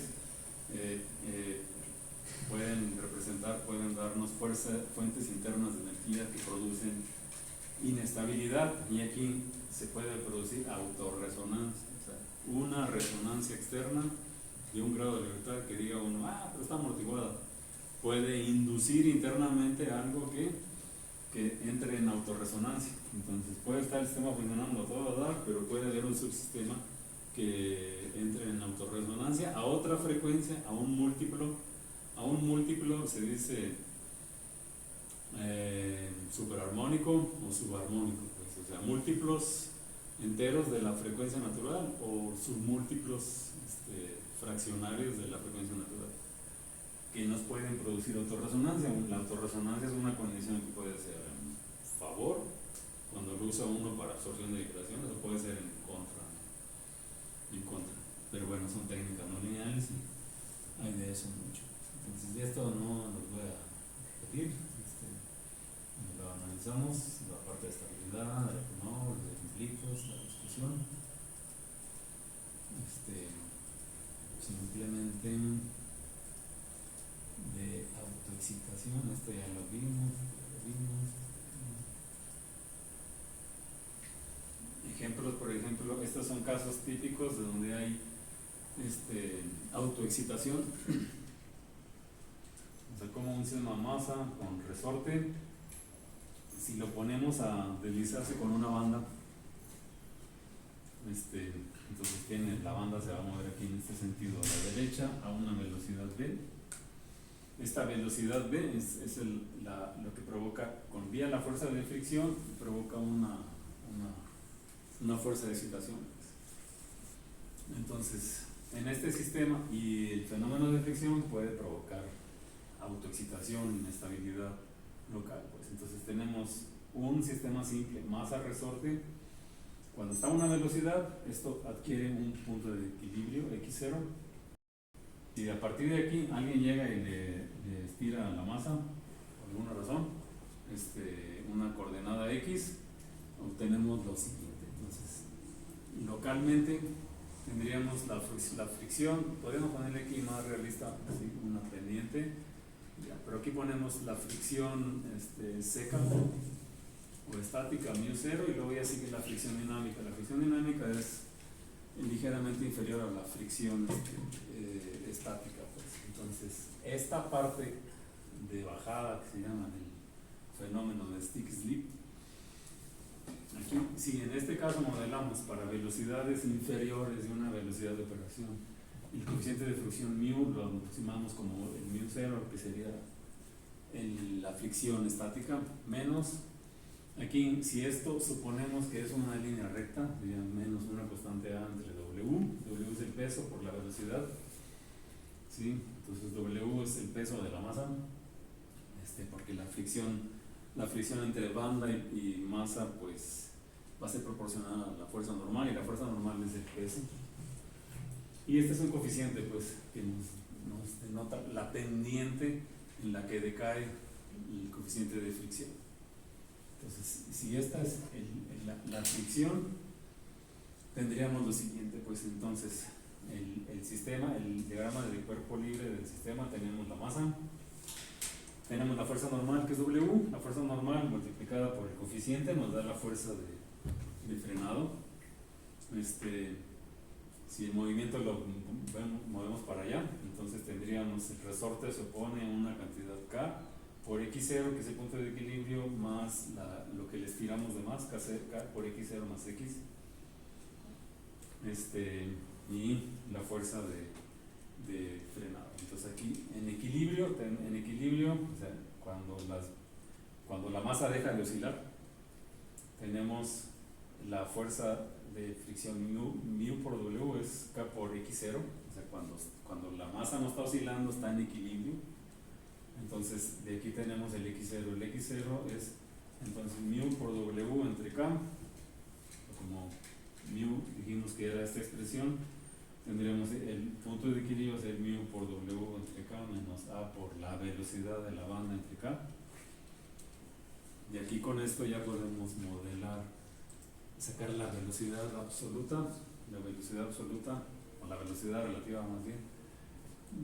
pueden darnos fuentes internas de energía que producen inestabilidad, y aquí se puede producir autorresonancia, o sea, una resonancia externa de un grado de libertad que diga uno, pero está amortiguada. Puede inducir internamente algo que entre en autorresonancia. Entonces puede estar el sistema funcionando a todo dar, pero puede haber un subsistema que entre en autorresonancia a otra frecuencia, a un múltiplo se dice superarmónico o subarmónico, pues, o sea, múltiplos enteros de la frecuencia natural o submúltiplos fraccionarios de la frecuencia natural que nos pueden producir autorresonancia. La autorresonancia es una condición que puede ser en favor cuando lo usa uno para absorción de vibraciones, o puede ser en contra. Pero bueno, son técnicas no lineales y hay de eso mucho. Entonces, de esto no los voy a repetir. Lo analizamos, la parte de estabilidad, de conflictos, la discusión. Simplemente de autoexcitación, esto ya lo vimos. Ejemplos, por ejemplo, estos son casos típicos de donde hay autoexcitación. O sea, como un sistema masa con resorte, si lo ponemos a deslizarse con una banda, entonces la banda se va a mover aquí en este sentido a la derecha a una velocidad v. Esta velocidad v es lo que provoca, con vía la fuerza de fricción, provoca una fuerza de excitación. Entonces, en este sistema, y el fenómeno de fricción puede provocar autoexcitación, inestabilidad local. Pues entonces tenemos un sistema simple, masa resorte. Cuando está a una velocidad, esto adquiere un punto de equilibrio, x0. Y a partir de aquí, alguien llega y le estira la masa, por alguna razón, una coordenada x, obtenemos lo siguiente. Entonces, localmente tendríamos la fricción, podríamos ponerle aquí más realista, así, una pendiente, pero aquí ponemos la fricción seca o estática, μ0, y luego ya sigue la fricción dinámica. La fricción dinámica es ligeramente inferior a la fricción estática. Pues. Entonces, esta parte de bajada que se llama el fenómeno de stick-slip, aquí, si en este caso modelamos para velocidades inferiores de una velocidad de operación, el coeficiente de fricción μ lo aproximamos como el μ0, que sería la fricción estática, menos, aquí si esto suponemos que es una línea recta, sería menos una constante A entre W es el peso por la velocidad, ¿sí? Entonces W es el peso de la masa, porque la fricción entre banda y masa pues va a ser proporcional a la fuerza normal, y la fuerza normal es el peso. Y este es un coeficiente pues que nos denota la pendiente en la que decae el coeficiente de fricción. Entonces, si esta es la fricción, tendríamos lo siguiente, pues entonces el sistema, el diagrama del cuerpo libre del sistema, tenemos la masa, tenemos la fuerza normal que es W, la fuerza normal multiplicada por el coeficiente nos da la fuerza de frenado. Si el movimiento lo movemos para allá, entonces tendríamos el resorte se opone a una cantidad K por X0, que es el punto de equilibrio, más lo que le estiramos de más, K por X0 más X. Y la fuerza de frenado. Entonces aquí en equilibrio, o sea, cuando la masa deja de oscilar, tenemos la fuerza de fricción μ por W es K por X0, o sea, cuando la masa no está oscilando, está en equilibrio. Entonces de aquí tenemos el X0. El X0 es entonces μ por W entre K, como μ dijimos que era esta expresión, tendríamos el punto de equilibrio ser μ por W entre K menos A por la velocidad de la banda entre K. Y aquí con esto ya podemos modelar, sacar la velocidad absoluta, o la velocidad relativa más bien,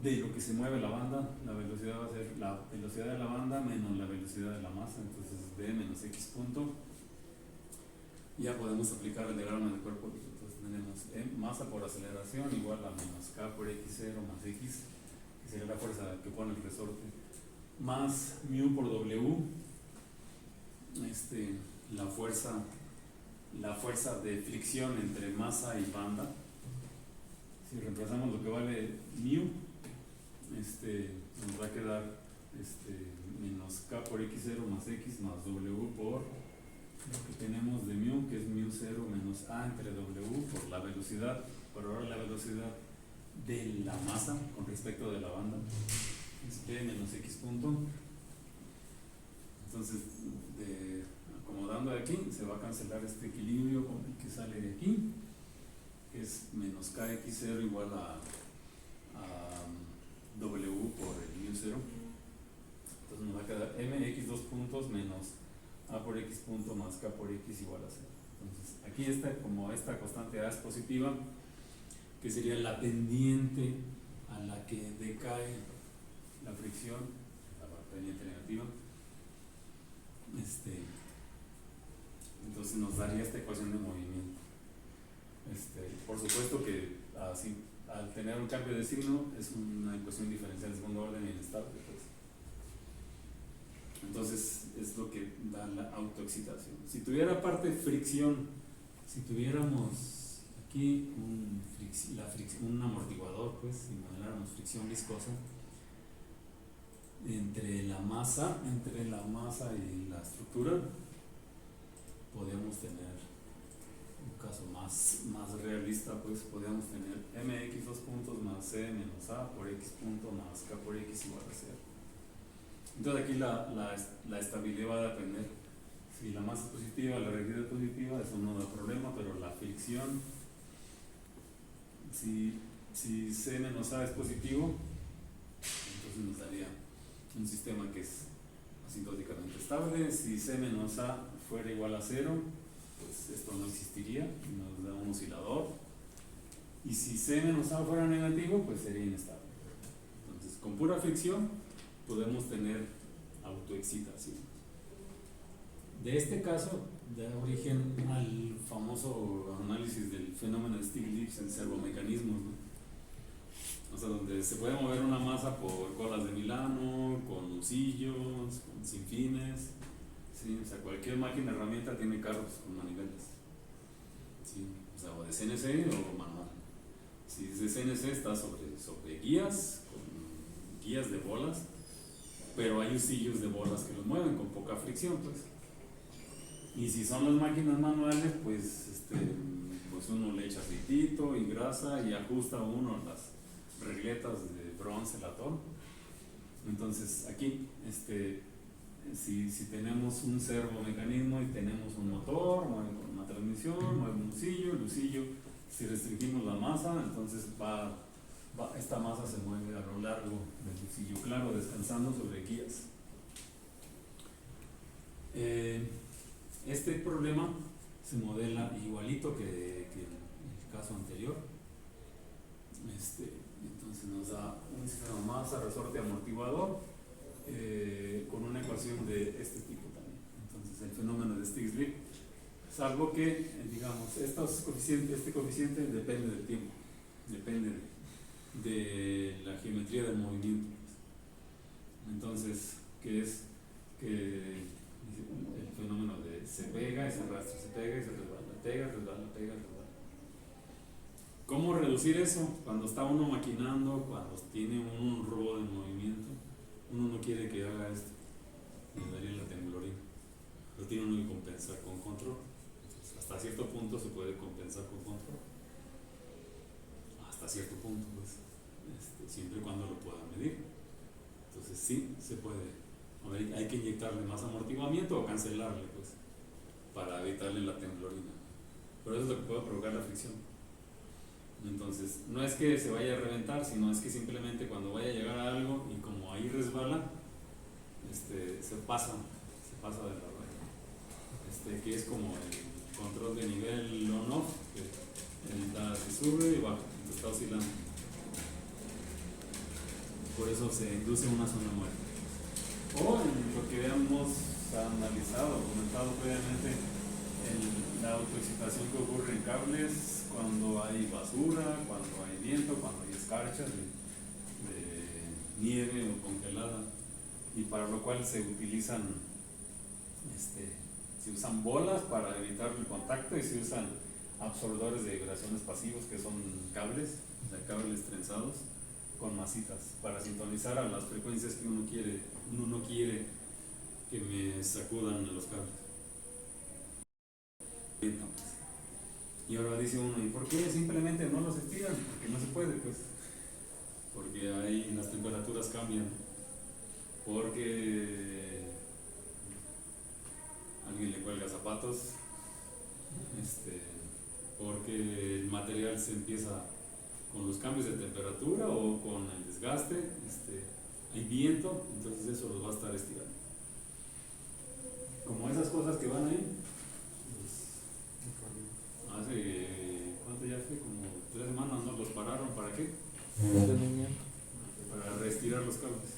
de lo que se mueve la banda. La velocidad va a ser la velocidad de la banda menos la velocidad de la masa, entonces v menos x punto. Ya podemos aplicar el diagrama del cuerpo. Entonces tenemos masa por aceleración igual a menos k por x0 más x, que sería la fuerza que pone el resorte, más μ por w, la fuerza de fricción entre masa y banda. Si reemplazamos lo que vale μ, nos va a quedar menos k por x0 más x más w por lo que tenemos de mu, que es mu0 menos a entre w por la velocidad, por ahora la velocidad de la masa con respecto de la banda, es p menos x punto. Entonces, acomodando de aquí, se va a cancelar este equilibrio con el que sale de aquí, que es menos kx0 igual a w por el mu0. Entonces nos va a quedar mx dos puntos menos a por x punto más k por x igual a 0. Entonces aquí como esta constante a es positiva, que sería la pendiente a la que decae la fricción, la pendiente negativa, entonces nos daría esta ecuación de movimiento. Por supuesto que así, al tener un cambio de signo es una ecuación diferencial de segundo orden inestable, pues. Entonces es lo que da la autoexcitación. Si tuviera aparte fricción, si tuviéramos aquí un amortiguador, pues, si modeláramos fricción viscosa entre la masa y la estructura, podríamos tener un caso más realista, pues podríamos tener mx dos puntos más c menos a por x punto más k por x igual a 0. Entonces aquí la estabilidad va a depender. Si la masa es positiva, la rigidez es positiva, eso no da problema, pero la fricción, si c menos a es positivo, entonces nos daría un sistema que es asintóticamente estable. Si c menos a fuera igual a 0, pues esto no existiría, nos da un oscilador. Y si c menos a fuera negativo, pues sería inestable. Entonces, con pura fricción podemos tener autoexcitación. De este caso da origen al famoso análisis del fenómeno de Stiglitz en servomecanismos, ¿no? O sea, donde se puede mover una masa por colas de Milano, con lucillos, con sinfines, ¿sí? O sea, cualquier máquina herramienta tiene carros con manivelas, ¿sí? O sea, o de CNC o manual. Si es de CNC está sobre guías, con guías de bolas, pero hay lucillos de bolas que los mueven con poca fricción, pues. Y si son las máquinas manuales, pues uno le echa aceitito y grasa y ajusta uno las regletas de bronce, latón. Entonces aquí, si tenemos un servomecanismo y tenemos un motor, mueve con una transmisión, mueve un lucillo, el lucillo, si restringimos la masa, entonces esta masa se mueve a lo largo del lucillo, claro, descansando sobre guías. Este problema se modela igualito que el caso anterior. Entonces nos da un sistema masa, resorte, amortiguador, con una ecuación de este tipo también. Entonces el fenómeno de Stiglitz, salvo que, digamos, este coeficiente depende del tiempo, depende de la geometría del movimiento. Entonces, ¿qué es? Que el fenómeno de se pega y se arrastra, se pega y se resbala, pega, resbala, pega, resbala. ¿Cómo reducir eso? Cuando está uno maquinando, cuando tiene un robo de movimiento, uno no quiere que haga esto, le daría la temblorina. Lo tiene uno que compensar con control. Entonces, hasta cierto punto se puede compensar con control. Hasta cierto punto, pues, siempre y cuando lo pueda medir. Entonces sí, se puede. A ver, hay que inyectarle más amortiguamiento o cancelarle, pues, para evitarle la temblorina. Pero eso es lo que puede provocar la fricción. Entonces, no es que se vaya a reventar, sino es que simplemente cuando vaya a llegar a algo y como ahí resbala, se pasa de la raya. Que es como el control de nivel on-off, que se sube y baja, está oscilando. Por eso se induce una zona muerta. O en lo que habíamos analizado, comentado previamente, la autoexcitación que ocurre en cables cuando hay basura, cuando hay viento, cuando hay escarchas de nieve o congelada, y para lo cual se utilizan se usan bolas para evitar el contacto y se usan absorbedores de vibraciones pasivos que son cables, o sea, cables trenzados con masitas para sintonizar a las frecuencias que uno no quiere que me sacudan los cables. Y ahora dice uno, ¿y por qué simplemente no los estiran? Porque no se puede, pues. Porque ahí las temperaturas cambian. Porque alguien le cuelga zapatos. Porque el material se empieza con los cambios de temperatura o con el desgaste. Hay viento, entonces eso los va a estar estirando. Como esas cosas que van ahí, pues, hace, ¿cuánto ya fue? Como 3 semanas, ¿no? Los pararon, ¿para qué? Mantenimiento. Para reestirar los cables.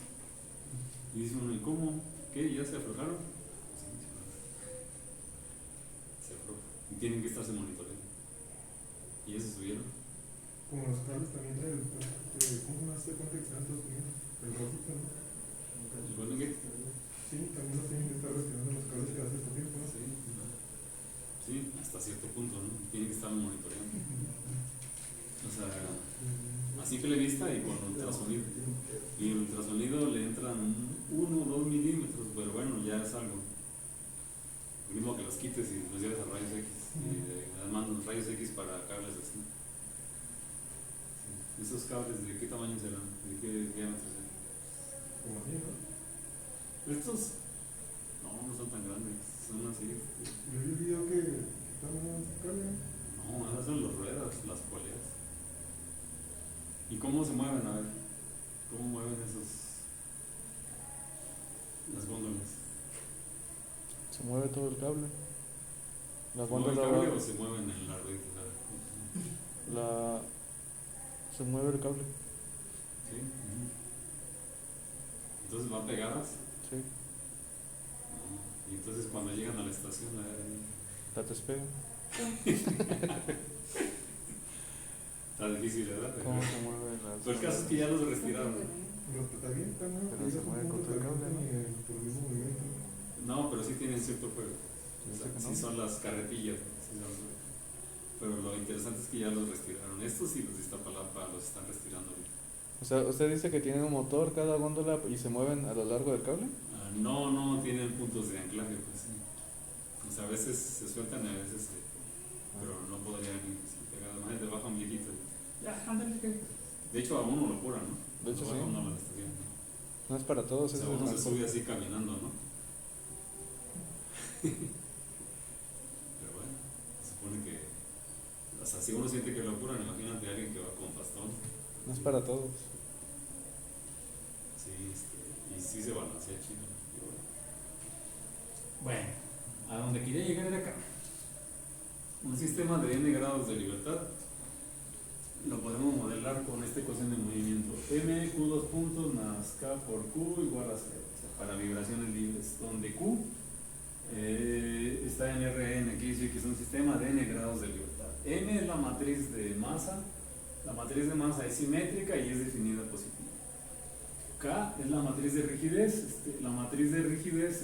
Y dice uno, ¿y cómo? ¿Qué? ¿Ya se aflojaron? Sí, se aflojan. Y tienen que estarse monitoreando. Y ya se subieron. Como los cables también ¿cómo no se cuenta que están en Estados Unidos? El rojito, ¿no? ¿Y bueno qué? Sí, también los tienen que estar retirando los cables que hace su tiempo, ¿no? Sí, sí, hasta cierto punto, ¿no? Tienen que estar monitoreando. O sea, así que le vista y con ultrasonido. Y el ultrasonido le entran 1 o 2 milímetros, pero bueno, ya es algo. Lo mismo que los quites y los lleves a rayos X. Y además los rayos X para cables así. Sí. ¿Esos cables de qué tamaño serán? ¿De qué diámetro serán? Como así, ¿no? Estos no son tan grandes, son así. Yo vi el video que están en cable. No, esas son las ruedas, las poleas. ¿Y cómo se mueven? A ver, ¿cómo mueven las góndolas? Se mueve todo el cable. La ¿Se mueve el góndola cable va- o se mueven en la ruedita? la se mueve el cable. ¿Sí? Entonces van pegadas. Sí. Y entonces cuando llegan a la estación, a ver, La despega. está difícil, ¿verdad? ¿Cómo se mueve la Pues el caso es que ya los retiraron. Los que está bien, están, ¿no? Pero se mueve contra el cable, ¿no? Por el mismo movimiento. No, pero sí tienen cierto juego. O sea, Dice que sí no. son las carretillas. Sí son- pero lo interesante es que ya los retiraron. Estos sí los de Iztapalapa los están retirando ahorita. O sea, usted dice que tiene un motor cada góndola y se mueven a lo largo del cable. No tienen puntos de anclaje, pues sí. O sea, a veces se sueltan y a veces pero no podrían ir así pegados. Más te baja un viejito. Ya, ándale. De hecho, a uno lo curan, ¿no? De hecho, Lo sí. baja uno a la estación, ¿no? No es para todos, O sea, eso es uno se transporte. sube así caminando, ¿no? Pero bueno, se supone que, o sea, si uno siente que lo curan, imagínate a alguien que va con bastón. No es para todos. Sí, y sí se balancea chido. Bueno, a donde quería llegar era acá. Un sistema de n grados de libertad lo podemos modelar con esta ecuación de movimiento m q 2 puntos más k por q igual a 0, o sea, para vibraciones libres, donde q está en Rn, que dice que es un sistema de n grados de libertad. M es la matriz de masa es simétrica y es definida positiva. K es la matriz de rigidez, la matriz de rigidez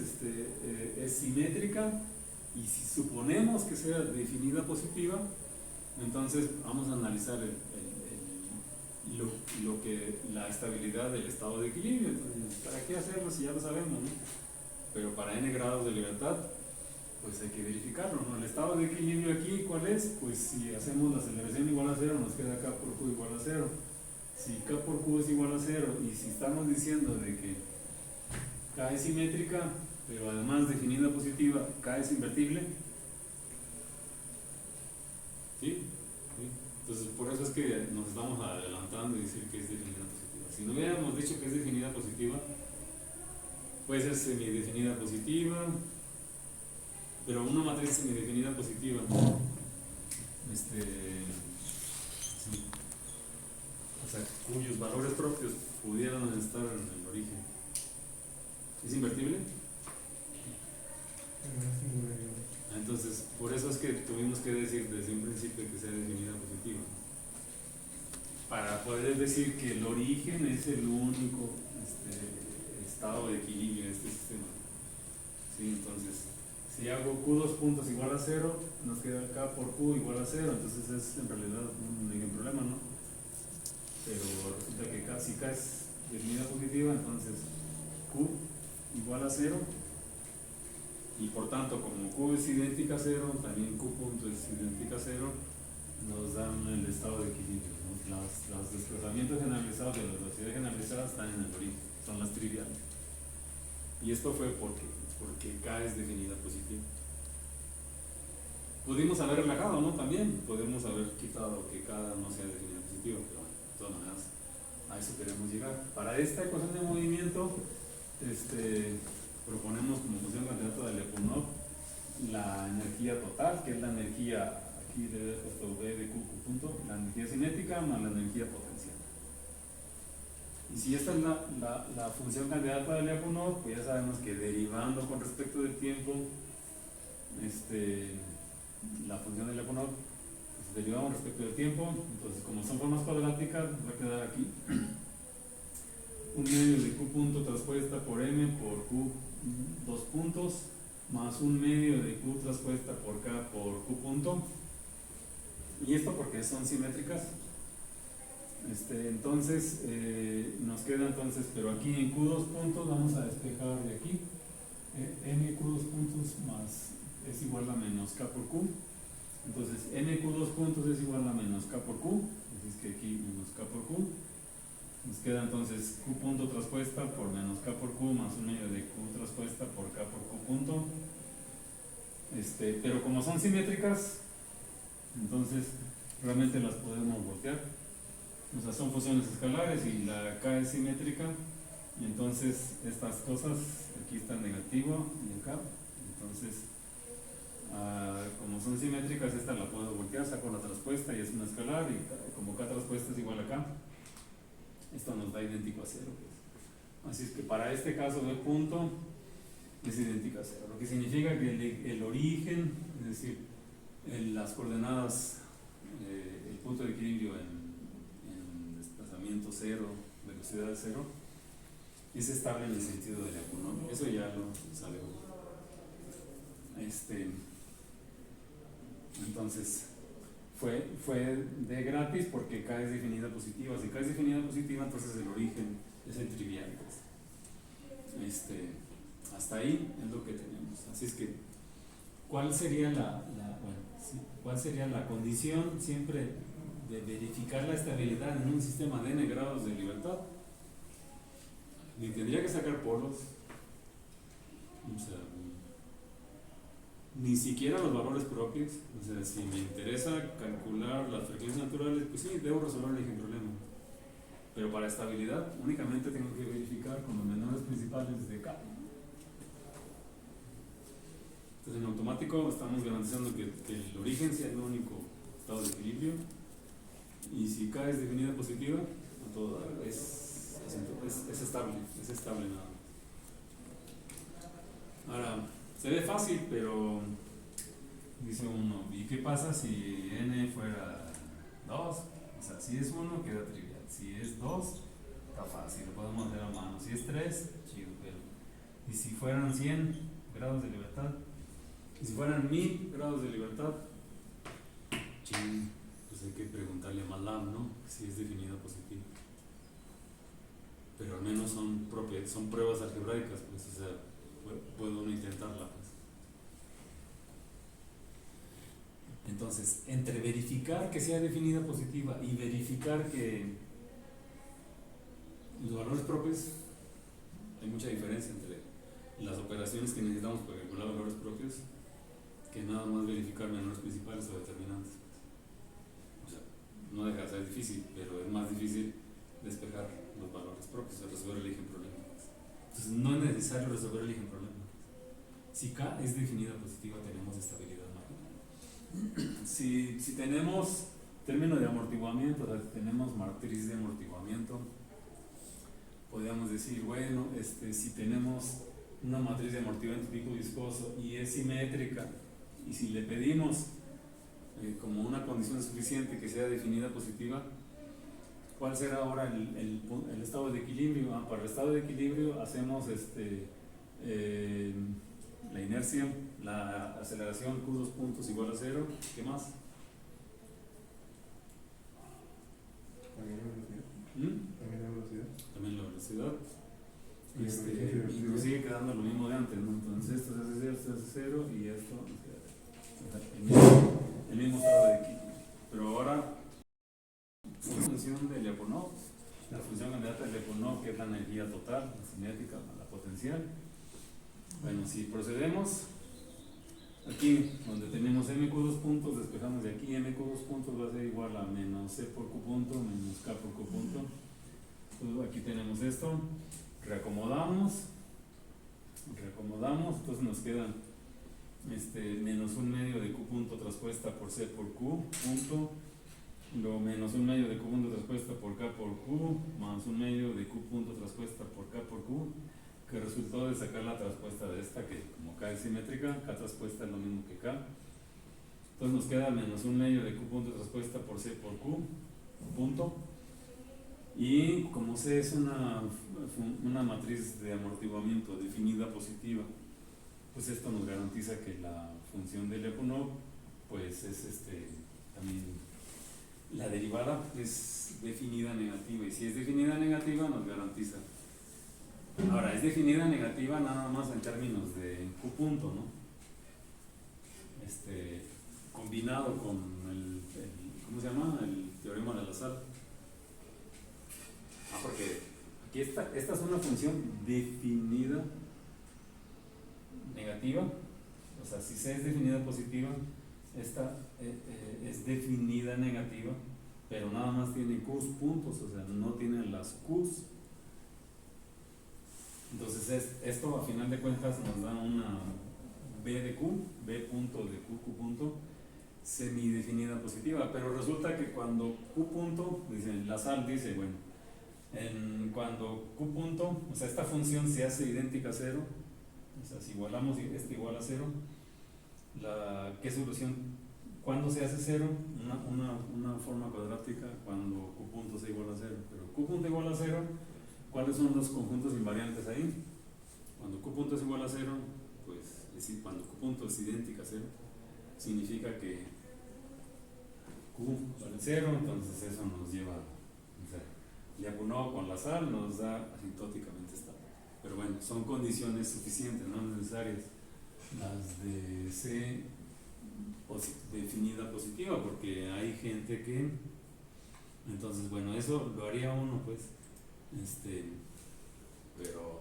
es simétrica y si suponemos que sea definida positiva, entonces vamos a analizar la estabilidad del estado de equilibrio. Entonces, ¿para qué hacerlo si ya lo sabemos, ¿no? Pero para n grados de libertad, pues hay que verificarlo, ¿no? El estado de equilibrio aquí, ¿cuál es? Pues si hacemos la aceleración igual a 0, nos queda k por q igual a 0. Si k por q es igual a 0 y si estamos diciendo de que k es simétrica, pero además definida positiva, k es invertible, ¿sí? Entonces por eso es que nos estamos adelantando y decir que es definida positiva. Si no hubiéramos dicho que es definida positiva, puede ser semidefinida positiva, pero una matriz semidefinida positiva, sí, o sea, cuyos valores propios pudieran estar en el origen. ¿Es invertible? Entonces, por eso es que tuvimos que decir desde un principio que sea definida positiva. Para poder decir que el origen es el único estado de equilibrio en este sistema. ¿Sí? Entonces, si hago Q2 puntos igual a 0, nos queda K por Q igual a 0, entonces es en realidad ningún problema, ¿no? Pero resulta que si K es definida positiva, entonces Q igual a 0 Y por tanto, como Q es idéntica a 0, también Q punto es idéntica a 0, nos dan el estado de equilibrio, ¿no? Los desplazamientos generalizados de la velocidad generalizada están en el origen, son las triviales. Y esto fue porque K es definida positiva. Pudimos haber relajado, ¿no? También podemos haber quitado que K no sea definida positiva, pero bueno, de todas maneras, a eso queremos llegar. Para esta ecuación de movimiento, proponemos como función candidata de Lyapunov la energía total, que es la energía, aquí debe haber puesto V de Q punto, la energía cinética más la energía potencial. Y si esta es la función candidata de Lyapunov, pues ya sabemos que derivando con respecto del tiempo, la función de Lyapunov, pues derivamos respecto del tiempo, entonces como son formas cuadráticas, va a quedar aquí un medio de Q punto traspuesta por M por Q dos puntos, más un medio de Q traspuesta por K por Q punto, y esto porque son simétricas. Entonces nos queda entonces, pero aquí en Q2 puntos vamos a despejar de aquí M Q2 puntos más es igual a menos K por Q. Entonces M Q2 puntos es igual a menos K por Q, así es que aquí menos K por Q. Nos queda entonces Q punto traspuesta por menos K por Q más un medio de Q traspuesta por K por Q punto. Pero como son simétricas, entonces realmente las podemos voltear. O sea, son funciones escalares y la K es simétrica, y entonces estas cosas, aquí está negativo y acá, entonces como son simétricas, esta la puedo voltear, saco la traspuesta y es una escalar, y como K traspuesta es igual a K, esto nos da idéntico a 0, pues. Así es que para este caso B punto es idéntico a 0, lo que significa que el origen, es decir, las coordenadas, el punto de equilibrio en desplazamiento 0, velocidad 0, es estable en el sentido de Lyapunov, eso ya lo sabemos. Entonces fue de gratis porque K es definida positiva. Si K es definida positiva, entonces el origen es el trivial, pues. Hasta ahí es lo que tenemos. Así es que, ¿cuál sería cuál sería la condición siempre de verificar la estabilidad en un sistema de n grados de libertad? Ni tendría que sacar polos, o sea, ni siquiera los valores propios. O sea, si me interesa calcular las frecuencias naturales, pues sí, debo resolver el origen problema. Pero para estabilidad únicamente tengo que verificar con los menores principales de K. Entonces en automático estamos garantizando que el origen sea el único estado de equilibrio, y si K es definida positiva, es estable nada más. Ahora, se ve fácil, pero dice uno, ¿y qué pasa si n fuera 2? O sea, si es 1 queda trivial, si es 2 está fácil, lo podemos hacer a mano, si es 3, chido, pero ¿y si fueran 100 grados de libertad? ¿Y si fueran 1000 grados de libertad? Chido, pues hay que preguntarle a MATLAB, ¿no? Si es definida positiva. Pero al menos son pruebas algebraicas, pues, o sea, puedo uno intentarla, pues. Entonces, entre verificar que sea definida positiva y verificar que los valores propios, hay mucha diferencia entre las operaciones que necesitamos para calcular valores propios, que nada más verificar menores principales o determinantes. O sea, no deja de ser difícil, pero es más difícil despejar los valores propios, o resolver el origen problema. Entonces no es necesario resolver el origen problema. Si K es definida positiva, tenemos estabilidad marginal. Si tenemos término de amortiguamiento, o sea, tenemos matriz de amortiguamiento, podríamos decir, bueno, si tenemos una matriz de amortiguamiento tipo viscoso y es simétrica, y si le pedimos como una condición suficiente que sea definida positiva, ¿cuál será ahora el estado de equilibrio? Para el estado de equilibrio hacemos la inercia, la aceleración Q2 puntos igual a 0. ¿Qué más? También la velocidad. También la velocidad. También la velocidad. Y nos sigue quedando lo mismo de antes, ¿no? Entonces esto se hace 0 y esto nos queda el mismo estado de equilibrio. Pero ahora, función de Lyapunov, la función candidata de Lyapunov, que es la energía total, la cinética, la potencial. Bueno, si procedemos, aquí donde tenemos mq 2 puntos, despejamos de aquí, mq 2 puntos va a ser igual a menos c por q punto, menos k por q punto. Entonces aquí tenemos esto, reacomodamos, entonces nos queda menos 1/2 de q punto traspuesta por c por q punto, luego menos 1/2 de q punto traspuesta por k por q, más 1/2 de q punto traspuesta por k por q, que resultó de sacar la traspuesta de esta, que como k es simétrica, k traspuesta es lo mismo que k. Entonces nos queda menos 1/2 de q punto traspuesta por c por q punto. Y como C es una matriz de amortiguamiento definida positiva, pues esto nos garantiza que la función de Lyapunov pues es también la derivada es definida negativa, y si es definida negativa nos garantiza. Ahora, es definida negativa nada más en términos de q punto, ¿no? Combinado con ¿cómo se llama? El teorema de la sal. Porque aquí esta es una función definida negativa, o sea, si C es definida positiva, esta es definida negativa, pero nada más tiene q's puntos, o sea, no tiene las q's. Entonces esto a final de cuentas nos da una B de Q, B punto de Q punto, semidefinida positiva, pero resulta que cuando Q punto, la sal dice, bueno, cuando Q punto, o sea, esta función se hace idéntica a 0, o sea, si igualamos este igual a 0, ¿qué solución? ¿Cuándo se hace 0? Una forma cuadrática cuando Q punto es igual a 0, pero Q punto igual a 0, ¿cuáles son los conjuntos invariantes ahí? Cuando Q punto es igual a 0, pues es decir, cuando Q punto es idéntica a 0, significa que Q vale 0, entonces eso nos lleva a Lyapunov con la sal nos da asintóticamente estable. Pero bueno, son condiciones suficientes, no necesarias las de C definida positiva, porque hay gente que, entonces bueno, eso lo haría uno, pues, pero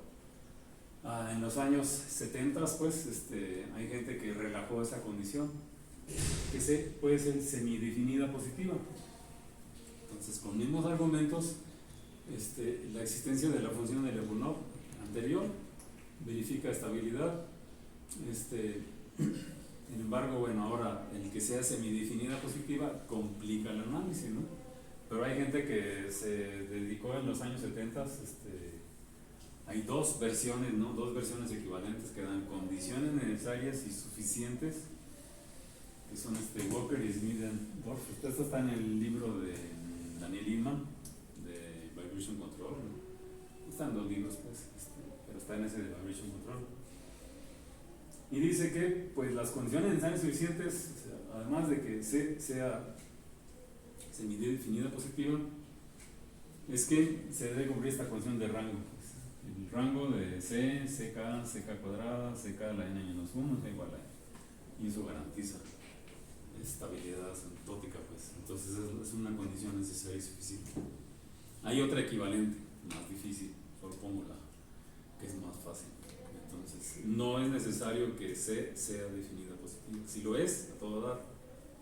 en los años 70, pues, hay gente que relajó esa condición, que C puede ser semidefinida positiva. Entonces, con mismos argumentos, la existencia de la función de Lyapunov anterior verifica estabilidad. Sin embargo, bueno, ahora el que sea semidefinida positiva complica el análisis, ¿no? Pero hay gente que se dedicó en los años 70, hay dos versiones, ¿no? Dos versiones equivalentes que dan condiciones necesarias y suficientes, que son Walker y Smith-Dorf. Esto está en el libro de Daniel Inman, de Vibration Control, ¿no? Están dos libros, pues, pero está en ese de Vibration Control. Y dice que pues las condiciones necesarias suficientes, o sea, además de que C sea semidefinida positiva, es que se debe cumplir esta condición de rango. Pues. El rango de C, CK cuadrada, CK a la n-1 es igual a n. Y eso garantiza estabilidad asintótica, pues. Entonces es una condición necesaria y suficiente. Hay otra equivalente, más difícil, solo pongo la que es más fácil. Entonces, no es necesario que C sea definida positiva. Si lo es, a todo dar.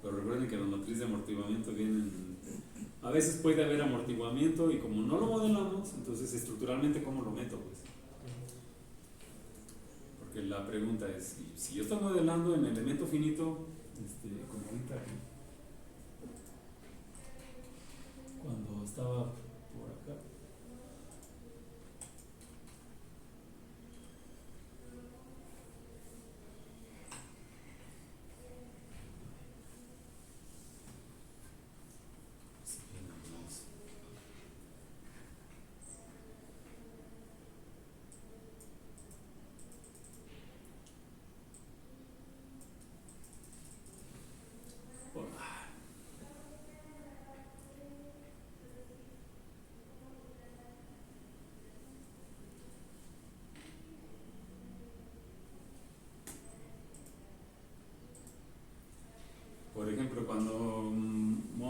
Pero recuerden que la matriz de amortiguamiento vienen. A veces puede haber amortiguamiento y como no lo modelamos, entonces estructuralmente, ¿cómo lo meto? Pues? Porque la pregunta es: si yo estoy modelando en elemento finito, como ahorita, cuando estaba por acá.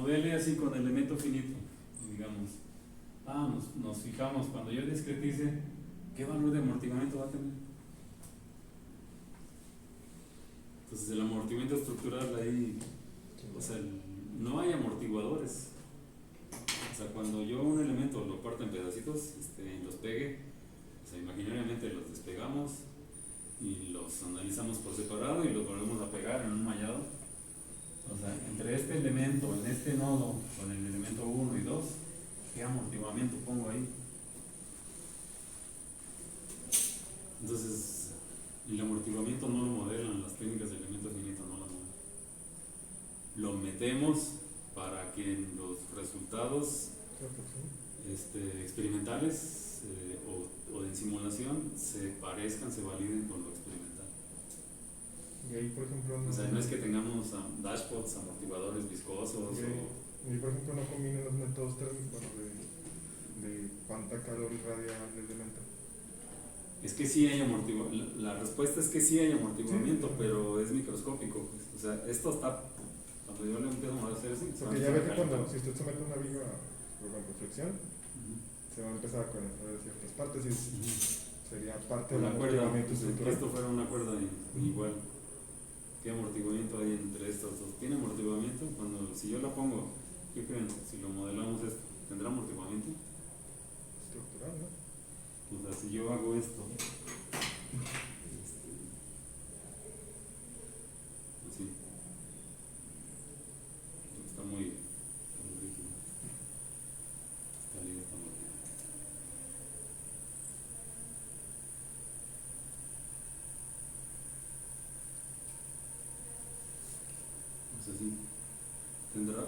modele así con elemento finito, digamos, nos fijamos, cuando yo discretice, ¿qué valor de amortiguamiento va a tener? Entonces el amortiguamiento estructural ahí, o sea, no hay amortiguadores. O sea, cuando yo un elemento lo parto en pedacitos y los pegue, o sea, imaginariamente los despegamos y los analizamos por separado y los volvemos a pegar en un mallado. O sea, entre este elemento, en este nodo, con el elemento 1 y 2, ¿qué amortiguamiento pongo ahí? Entonces, el amortiguamiento no lo modelan las técnicas de elemento finito, no lo modelan. Lo metemos para que en los resultados experimentales o de simulación se parezcan, se validen con lo experimental. Y ahí, por ejemplo, O sea, no es que tengamos dashpots, amortiguadores viscosos y por ejemplo, no combinen los métodos térmicos de cuánta calor irradia el elemento. Es que sí hay amortiguamiento. La respuesta es que sí hay amortiguamiento, Sí. pero es microscópico. Pues. O sea, esto está. Cuando yo le empiezo a hacer así. Porque ya ve que cuando, si usted somete una viga con flexión, se va a empezar a conectar de ciertas partes y sería parte Con del la cuerda, amortiguamiento pues, que estructural. esto fuera una cuerda igual. ¿Qué amortiguamiento hay entre estos dos? ¿Tiene amortiguamiento? Si yo la pongo, ¿qué creen? Si lo modelamos esto, ¿tendrá amortiguamiento? Estructural, ¿no? O sea, si yo hago esto, así, está muy rígido. Esta liga está muy rígida. O sea, sí,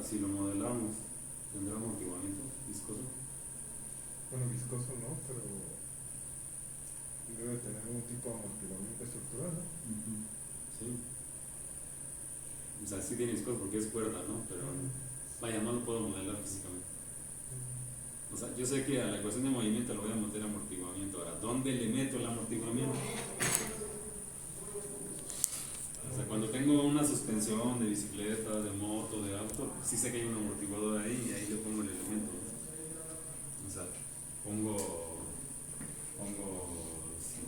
si lo modelamos, ¿tendrá amortiguamiento viscoso? Bueno, viscoso no, pero debe tener un tipo de amortiguamiento estructural, ¿no? Sí. O sea, sí tiene viscoso porque es cuerda, ¿no? Pero vaya, no lo puedo modelar físicamente. O sea, yo sé que a la ecuación de movimiento le voy a meter amortiguamiento. Ahora, ¿dónde le meto el amortiguamiento? O sea, cuando tengo una suspensión de bicicleta, de moto, de auto, sí sé que hay un amortiguador ahí y ahí le pongo el elemento. O sea, sí,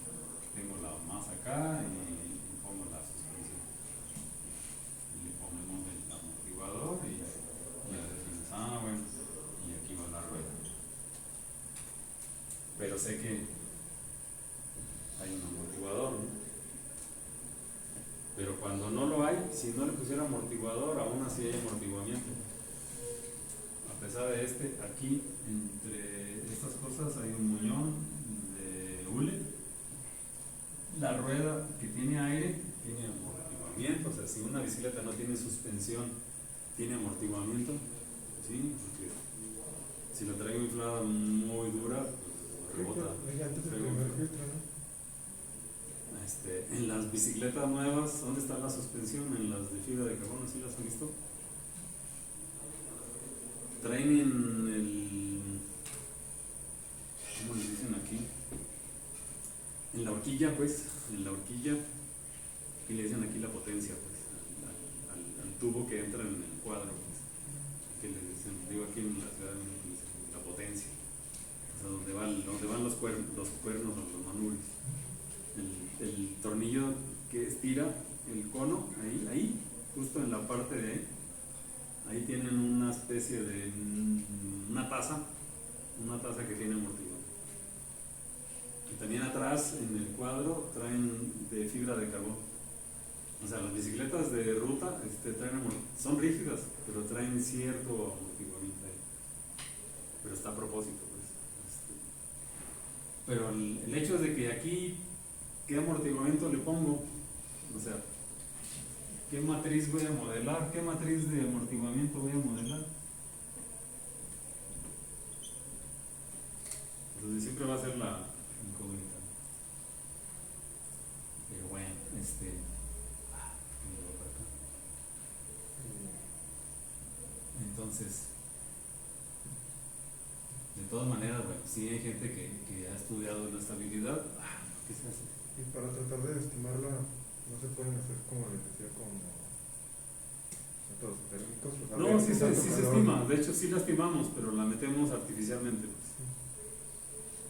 tengo la masa acá y pongo la suspensión. Y le ponemos el amortiguador y ya decimos, bueno, y aquí va la rueda. Pero sé que hay un amortiguador, ¿no? Pero cuando no lo hay, si no le pusiera amortiguador, aún así hay amortiguamiento. A pesar de aquí, entre estas cosas, hay un muñón de hule. La rueda que tiene aire tiene amortiguamiento. O sea, si una bicicleta no tiene suspensión, tiene amortiguamiento. ¿Sí? Porque si la traigo inflada muy dura, pues rebota. Antes del primer filtro, ¿no? En las bicicletas nuevas, ¿dónde está la suspensión? En las de fibra de carbono, ¿sí las han visto? Traen en ¿cómo les dicen aquí? En la horquilla, pues, y le dicen aquí la potencia, pues, al tubo que entra en el cuadro, pues, que le dicen, digo aquí en la Ciudad de México, dicen la potencia, o sea, donde van los cuernos o los manubrios. El tornillo que estira el cono, ahí, justo en la parte de ahí tienen una especie de una taza que tiene amortiguador. Y también atrás en el cuadro traen de fibra de carbón. O sea, las bicicletas de ruta son rígidas, pero traen cierto amortiguamiento ahí. Pero está a propósito, pues. Pero el hecho es de que aquí, ¿qué amortiguamiento le pongo? O sea, ¿qué matriz voy a modelar? ¿Qué matriz de amortiguamiento voy a modelar? Entonces siempre va a ser la incógnita. Pero bueno, entonces, de todas maneras, bueno, sí hay gente que ha estudiado la estabilidad. ¿Qué se hace? Y para tratar de estimarla, no se pueden hacer como les decía, efectos térmicos. Pues, No, habría sí, que se tanto calor. estima, de hecho sí la estimamos, pero la metemos artificialmente. Pues.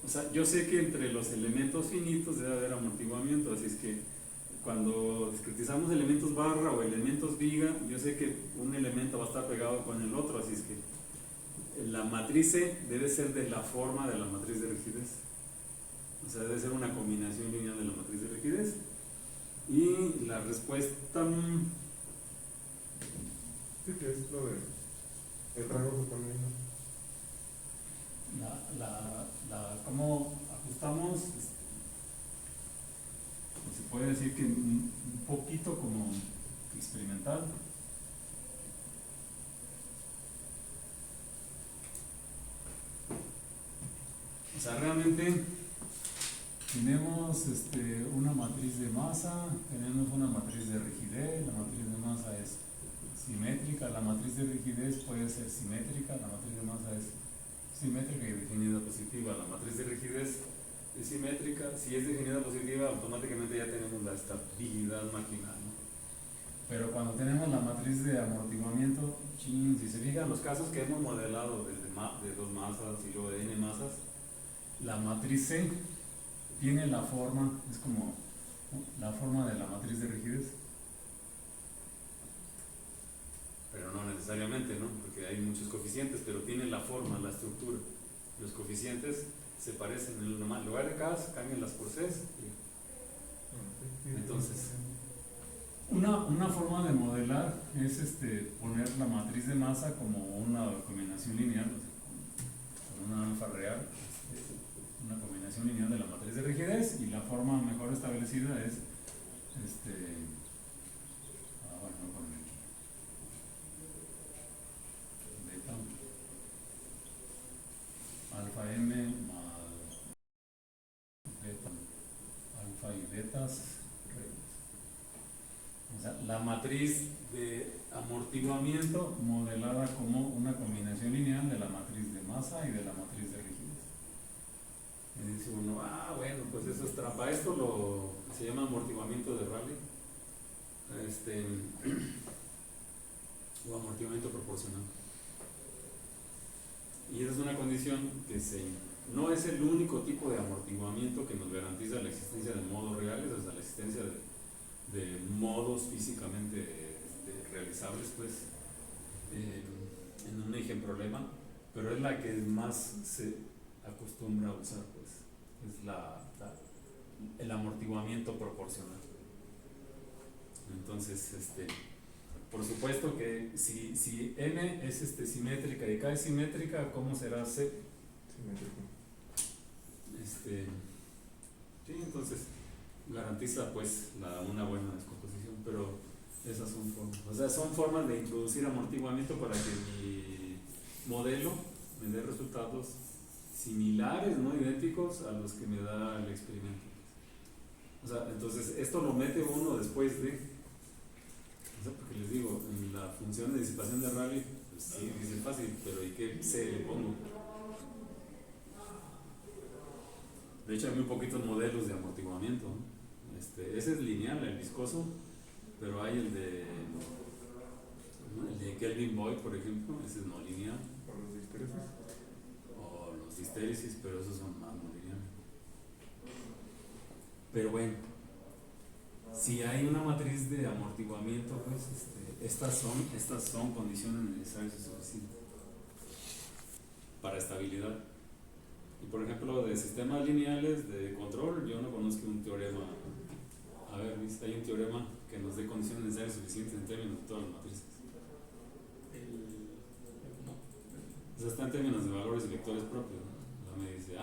O sea, yo sé que entre los elementos finitos debe haber amortiguamiento, así es que cuando discretizamos elementos barra o elementos viga, yo sé que un elemento va a estar pegado con el otro, así es que la matriz C debe ser de la forma de la matriz de rigidez. O sea, debe ser una combinación lineal de la matriz de rigidez. Y la respuesta, Sí, que es lo de el rango suponiendo. ¿cómo ajustamos? Se puede decir que un poquito como experimental. O sea, realmente tenemos una matriz de masa, tenemos una matriz de rigidez, la matriz de masa es simétrica, la matriz de rigidez puede ser simétrica, la matriz de masa es simétrica y definida positiva, la matriz de rigidez es simétrica, si es definida positiva automáticamente ya tenemos la estabilidad marginal, ¿no? Pero cuando tenemos la matriz de amortiguamiento, si se fijan los casos que hemos modelado de dos masas y luego de n masas, la matriz C tiene la forma, es como la forma de la matriz de rigidez. Pero no necesariamente, ¿no? Porque hay muchos coeficientes, pero tiene la forma, la estructura. Los coeficientes se parecen, en lugar de K, cámbianlas por C. Entonces, una forma de modelar es poner la matriz de masa como una combinación lineal, o sea, con una alfa real, una combinación lineal de la matriz de rigidez, y la forma mejor establecida es bueno, voy a poner aquí beta alfa m más beta alfa y betas. O sea, la matriz de amortiguamiento modelada como una combinación lineal de la matriz de masa y de la matriz de rigidez. Y dice uno, bueno, pues eso es trampa. Esto se llama amortiguamiento de Rayleigh, o amortiguamiento proporcional. Y esa es una condición que no es el único tipo de amortiguamiento que nos garantiza la existencia de modos reales, o sea, la existencia de modos físicamente realizables, pues, en un eje problema, pero es la que más se acostumbra a usar, pues, es el amortiguamiento proporcional. Entonces, por supuesto que si M es simétrica y K es simétrica, ¿cómo será C? Simétrico. Sí, entonces garantiza pues una buena descomposición, pero esas son formas. O sea, son formas de introducir amortiguamiento para que mi modelo me dé resultados similares, no idénticos a los que me da el experimento. O sea, entonces esto lo mete uno después de, o sea, porque les digo, en la función de disipación de Rayleigh, pues sí, dice fácil, pero ¿y qué C le pongo? De hecho hay muy poquitos modelos de amortiguamiento, ¿no? Ese es lineal, el viscoso, pero hay el de Kelvin Boyd, por ejemplo, ese es no lineal. O los distéresis. O los distéresis, pero esos son más no lineales. Pero bueno, si hay una matriz de amortiguamiento, pues estas son condiciones necesarias y suficientes para estabilidad. Y por ejemplo, de sistemas lineales de control, yo no conozco un teorema. A ver, hay un teorema que nos dé condiciones necesarias y suficientes en términos de todas las matrices. O sea, está en términos de valores y vectores propios, ¿no? O sea, me dice,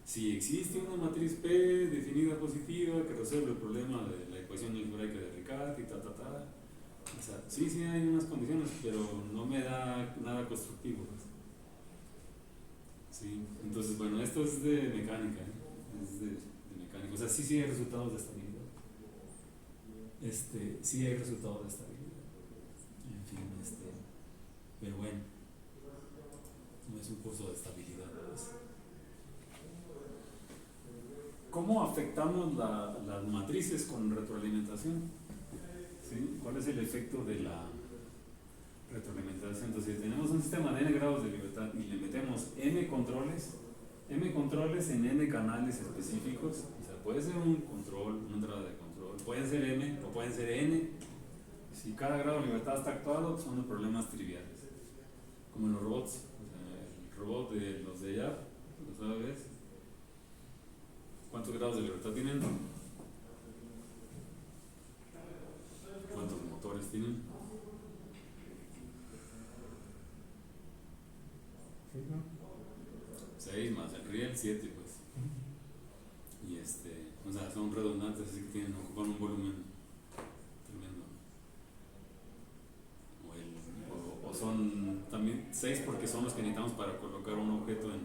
si existe una matriz P definida positiva que resuelve el problema de la ecuación algebraica de Riccati y O sea, sí hay unas condiciones, pero no me da nada constructivo, pues. Sí, entonces, bueno, esto es de mecánica, ¿eh? Es de mecánica. O sea, sí hay resultados de estabilidad. Sí hay resultados de estabilidad. En fin, pero bueno, no es un curso de estabilidad, ¿verdad? ¿Cómo afectamos las matrices con retroalimentación? ¿Sí? ¿Cuál es el efecto de retroalimentación. Entonces, si tenemos un sistema de n grados de libertad y le metemos m controles en n canales específicos, o sea, puede ser un control, una entrada de control, pueden ser m o pueden ser n. Si cada grado de libertad está actuado, son los problemas triviales, como en los robots. O sea, el robot de los de YAP, ¿lo sabes? ¿Cuántos grados de libertad tienen? ¿Cuántos motores tienen? Sí, ¿no? 6 más el riel, 7 pues. Y o sea, son redundantes, así que ocupan un volumen tremendo. O son también 6 porque son los que necesitamos para colocar un objeto en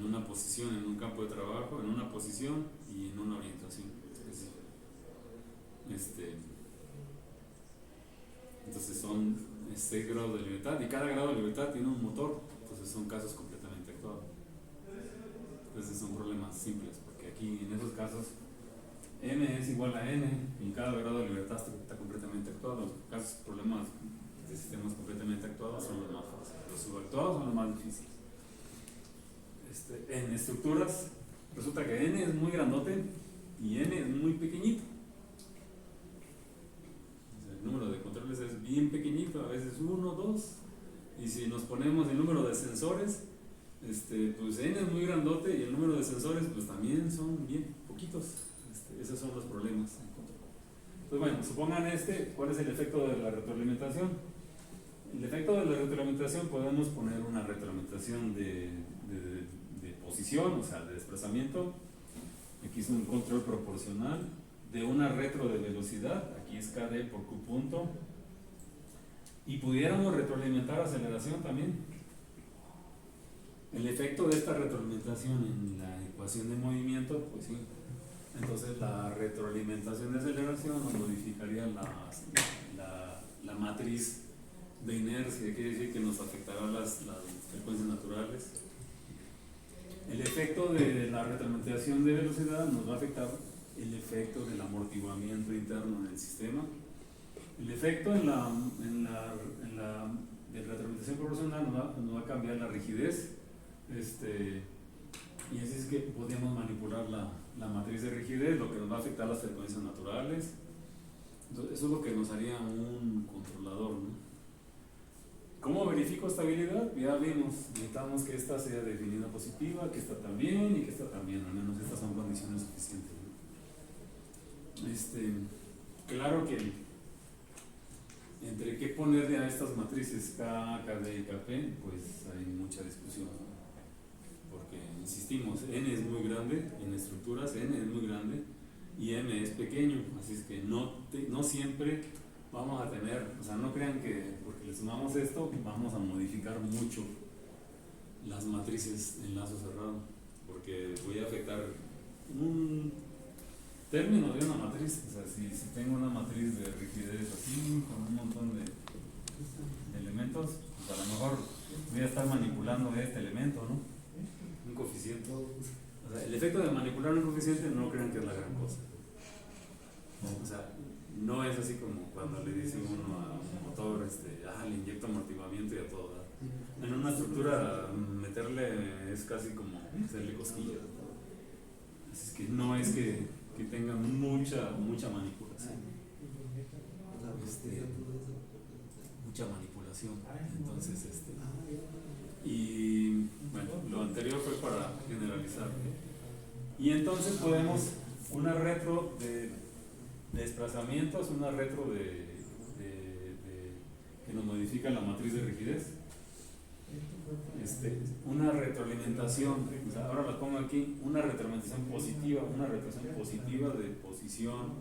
una posición, en un campo de trabajo, en una posición y en una orientación específica. Entonces son 6 grados de libertad y cada grado de libertad tiene un motor, entonces son casos completamente actuados. Entonces son problemas simples, porque aquí en esos casos m es igual a n y cada grado de libertad está completamente actuado. Los casos, problemas de sistemas completamente actuados son los más fáciles, los subactuados son los más difíciles. En estructuras resulta que n es muy grandote y m es muy pequeñito. El número de controles es bien pequeñito, a veces 1, 2, y si nos ponemos el número de sensores, pues n es muy grandote y el número de sensores pues también son bien poquitos. Esos son los problemas. Entonces bueno, supongan ¿cuál es el efecto de la retroalimentación? El efecto de la retroalimentación, podemos poner una retroalimentación de posición, o sea, de desplazamiento. Aquí es un control proporcional de una retro de velocidad, aquí es KD por Q punto, y pudiéramos retroalimentar aceleración también. El efecto de esta retroalimentación en la ecuación de movimiento, pues sí, entonces la retroalimentación de aceleración nos modificaría la matriz de inercia, quiere decir que nos afectará las frecuencias naturales. El efecto de la retroalimentación de velocidad nos va a afectar el efecto del amortiguamiento interno del sistema. El efecto de retroalimentación proporcional nos va a cambiar la rigidez. Y así es que podríamos manipular la matriz de rigidez, lo que nos va a afectar las frecuencias naturales. Entonces, eso es lo que nos haría un controlador, ¿no? ¿Cómo verifico estabilidad? Ya vimos, necesitamos que esta sea definida positiva, que esta también y que esta también, al menos estas son condiciones suficientes, ¿no? Claro que entre qué ponerle a estas matrices K, KD y KP, pues hay mucha discusión, ¿no? Porque insistimos, n es muy grande, en estructuras n es muy grande y m es pequeño, así es que no siempre vamos a tener, o sea, no crean que porque le sumamos esto vamos a modificar mucho las matrices en lazo cerrado, porque voy a afectar un término de una matriz. O sea, si tengo una matriz de rigidez así, con un montón de elementos, pues a lo mejor voy a estar manipulando este elemento, ¿no? Un coeficiente. O sea, el efecto de manipular un coeficiente no crean que es la gran cosa. O sea, no es así como cuando le dice uno a un motor, le inyecto amortiguamiento y a todo dar. En una estructura meterle es casi como hacerle cosquillas. Así es que no es que tenga mucha manipulación. Mucha manipulación. Entonces, y bueno, lo anterior fue para generalizar. Y entonces podemos una retro de desplazamientos, una retro que nos modifica la matriz de rigidez, una retroalimentación, o sea, ahora la pongo aquí, una retroalimentación positiva de posición,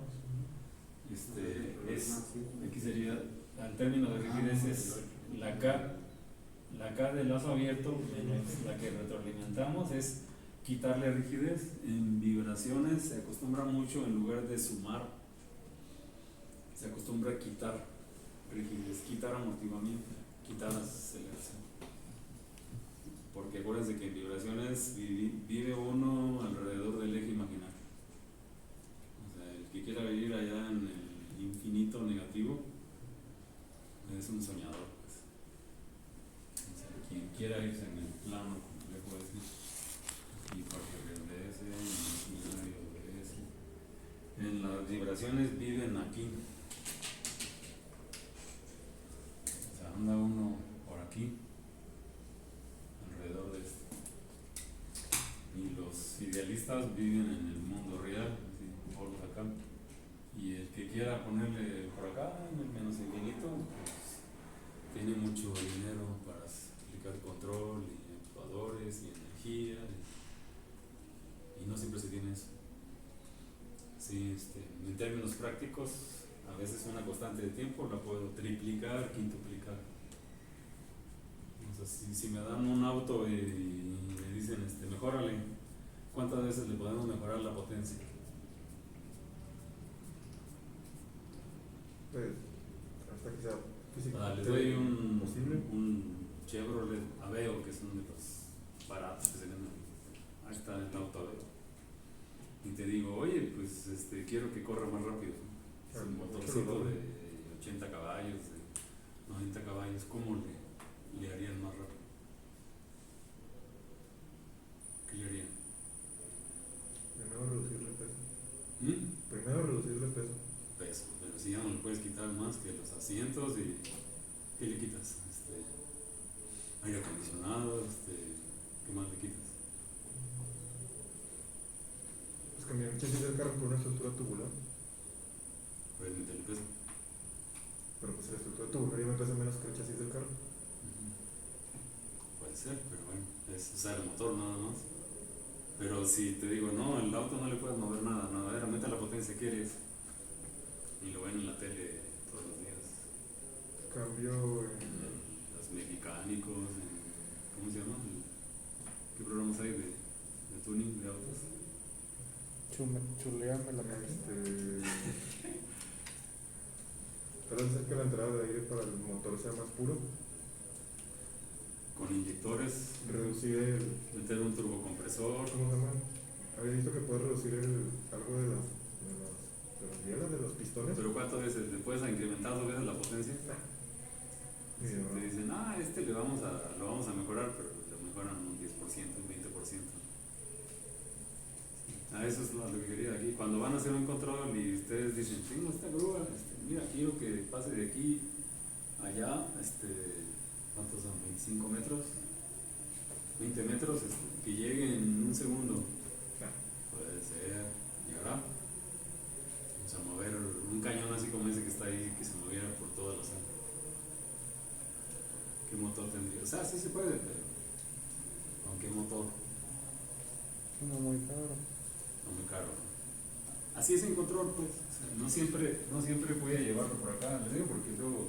aquí sería, al término de rigidez es la K del lazo abierto menos la que retroalimentamos, es quitarle rigidez. En vibraciones se acostumbra mucho, en lugar de sumar, se acostumbra a quitar rigidez, quitar amortiguamiento, quitar aceleración. Porque acuérdense que en vibraciones vive uno alrededor del eje imaginario. O sea, el que quiera vivir allá en el infinito negativo es un soñador. quiera irse en el plano complejo ese, y parte de ese, y imaginarios de ese. En las vibraciones viven aquí. O sea, anda uno por aquí, alrededor de esto. Y los idealistas viven en el mundo real, así, por acá. Y el que quiera ponerle por acá, en el menos infinito, pues tiene mucho dinero para aplicar control y actuadores y energía. Y no siempre se tiene eso. Sí, en términos prácticos, a veces una constante de tiempo la puedo triplicar, quintuplicar. O sea, si me dan un auto y me dicen, mejórale, ¿cuántas veces le podemos mejorar la potencia? Pues, hasta que sea físicamente Les doy posible. un Chevrolet Aveo, que es uno de los baratos que se venden. Ahí está el auto Aveo. Y te digo, oye, pues quiero que corra más rápido. Es un motorcito de 80 caballos, de 90 caballos. ¿Cómo le harían más rápido? ¿Qué le harían? Primero reducirle peso. ¿Mm? Primero reducirle peso. Peso, pero si ya no le puedes quitar más que los asientos, y ¿qué le quitas? Aire acondicionado, ¿qué más le quitas? Pues cambiar el chasis del carro por una estructura tubular. Puedes meterle peso. Pero pues la estructura tubular ya me pesa menos que el chasis del carro. Puede ser, pero bueno, es usar el motor nada más. Pero si te digo, no, el auto no le puedes mover nada, a ver, aumenta la potencia, ¿qué eres? Y lo ven en la tele todos los días. Cambio Los mecánicos, ¿cómo se llama? ¿Qué programas hay de tuning de autos? Chuleame la máquina. Pero hacer que la entrada de aire para el motor sea más puro. Con inyectores, Reducir meter un turbocompresor. ¿Cómo se llama? Había visto que puede reducir algo de las bielas, de los pistones. Pero ¿cuántas veces? ¿Le puedes incrementar 2 veces la potencia? Sí, Te dicen, lo vamos a mejorar, pero lo mejoran un 10%, un 20%. Eso es lo que quería aquí. Cuando van a hacer un control y ustedes dicen, tengo esta grúa, mira, quiero que pase de aquí a allá, ¿cuántos son? 25 metros, 20 metros, que llegue en un segundo. Puede ser, llegará. O sea, mover un cañón así como ese que está ahí, que se moviera por toda la sala. ¿Qué motor tendría? O sea, sí se puede, pero ¿con qué motor? No muy caro. No muy caro. Así es en control, pues. O sea, no siempre puede llevarlo por acá. Les digo porque luego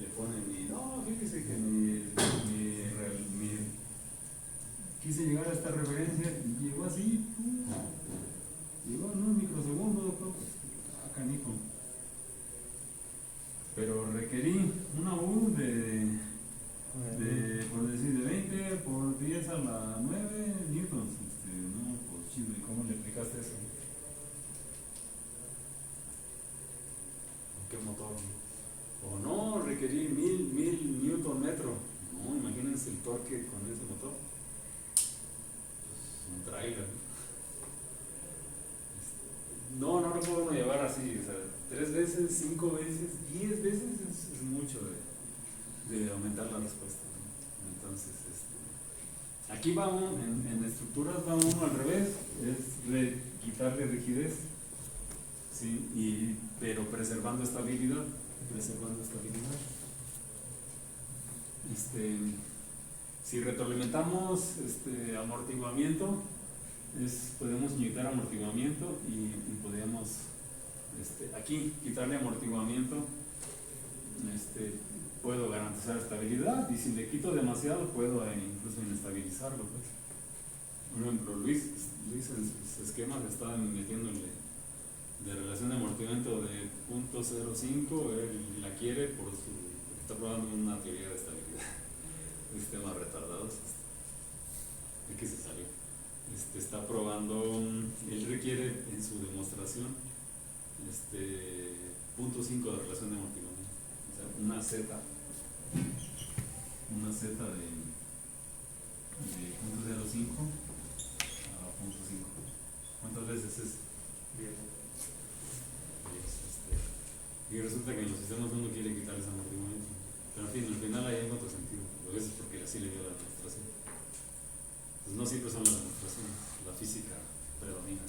le ponen no, fíjese que quise llegar a esta referencia y llegó así, llegó en un microsegundo, canijo. Pero requerí una U por decir, de 20 por 10 a la 9 newtons. No, pues chido, ¿y cómo le aplicaste eso? ¿Con qué motor? O no, requerí 1000 newton metro. No, imagínense el torque con ese motor. Pues un trailer. No lo puedo llevar así, o sea, 3 veces, 5 veces, 10 veces es mucho de aumentar la respuesta, ¿no? Entonces, aquí va uno, en estructuras va uno al revés, es quitarle rigidez, ¿sí? Pero preservando estabilidad. Si retroalimentamos amortiguamiento, podemos inyectar amortiguamiento y podemos aquí quitarle amortiguamiento, puedo garantizar estabilidad, y si le quito demasiado puedo incluso inestabilizarlo, pues. Por ejemplo, Luis en sus esquemas estaba metiéndole de relación de amortiguamiento de 0.05, él la quiere porque está probando una teoría de estabilidad. Sistemas retardados, aquí se salió. Está probando, él requiere en su demostración 0.5 de relación de amortiguamiento, o sea, una Z de 0.05 a 0.5. ¿Cuántas veces es? 10. Y resulta que en los sistemas uno quiere quitar ese amortiguamiento. Pero en fin, al final hay otro sentido. A veces porque así le dio la demostración. Pues no siempre son las demostraciones. La física predomina.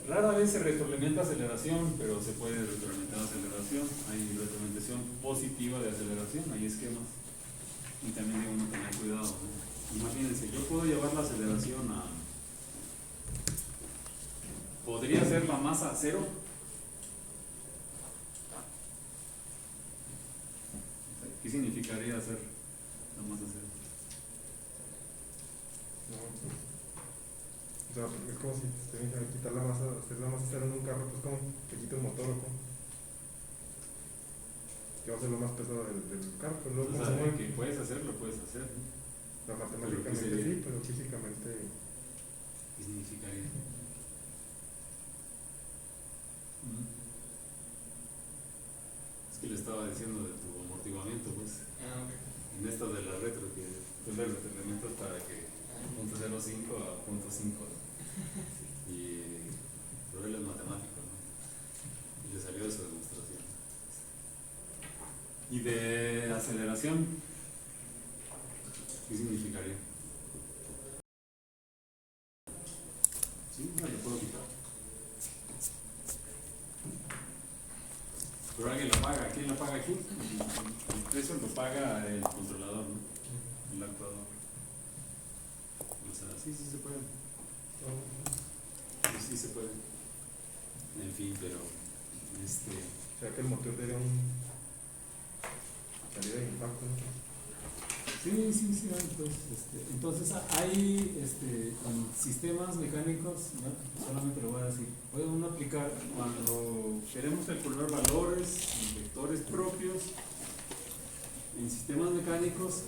Rara vez se retroalimenta aceleración, pero se puede retroalimentar aceleración. Hay retroalimentación positiva de aceleración, hay esquemas. Y también debe uno tener cuidado, ¿no? Imagínense, yo puedo llevar la aceleración a... ¿Podría ser la masa a cero? ¿Qué significaría hacer la masa a cero? No, o sea, es como si te dijeran quitar la masa, hacer la masa cero en un carro, pues como te quita el motor o como. Que va a ser lo más pesado del carro, pero luego O cómo sea, se mueve. que puedes hacer, lo puedes hacer, ¿no? No, matemáticamente Pero ¿qué sería? sí, pero físicamente. ¿Qué significaría? Es que le estaba diciendo de tu amortiguamiento, pues. En esto de la retro, que tú le retroalimentas para que 0.05 a 0.5. Y pero él es matemático, ¿no? Y le salió de su demostración. ¿Y de aceleración? ¿Qué significaría? Sí, no, lo puedo quitar. Pero alguien lo paga. ¿Quién lo paga aquí? El precio lo paga el controlador, ¿no? El actuador. O sea, sí se puede. Sí se puede. En fin, pero O sea que el motor tiene un salida de impacto, ¿no? sí, hay, pues, entonces hay en sistemas mecánicos, ¿no? Solamente lo voy a decir, puede uno aplicar cuando queremos calcular valores, vectores propios, en sistemas mecánicos,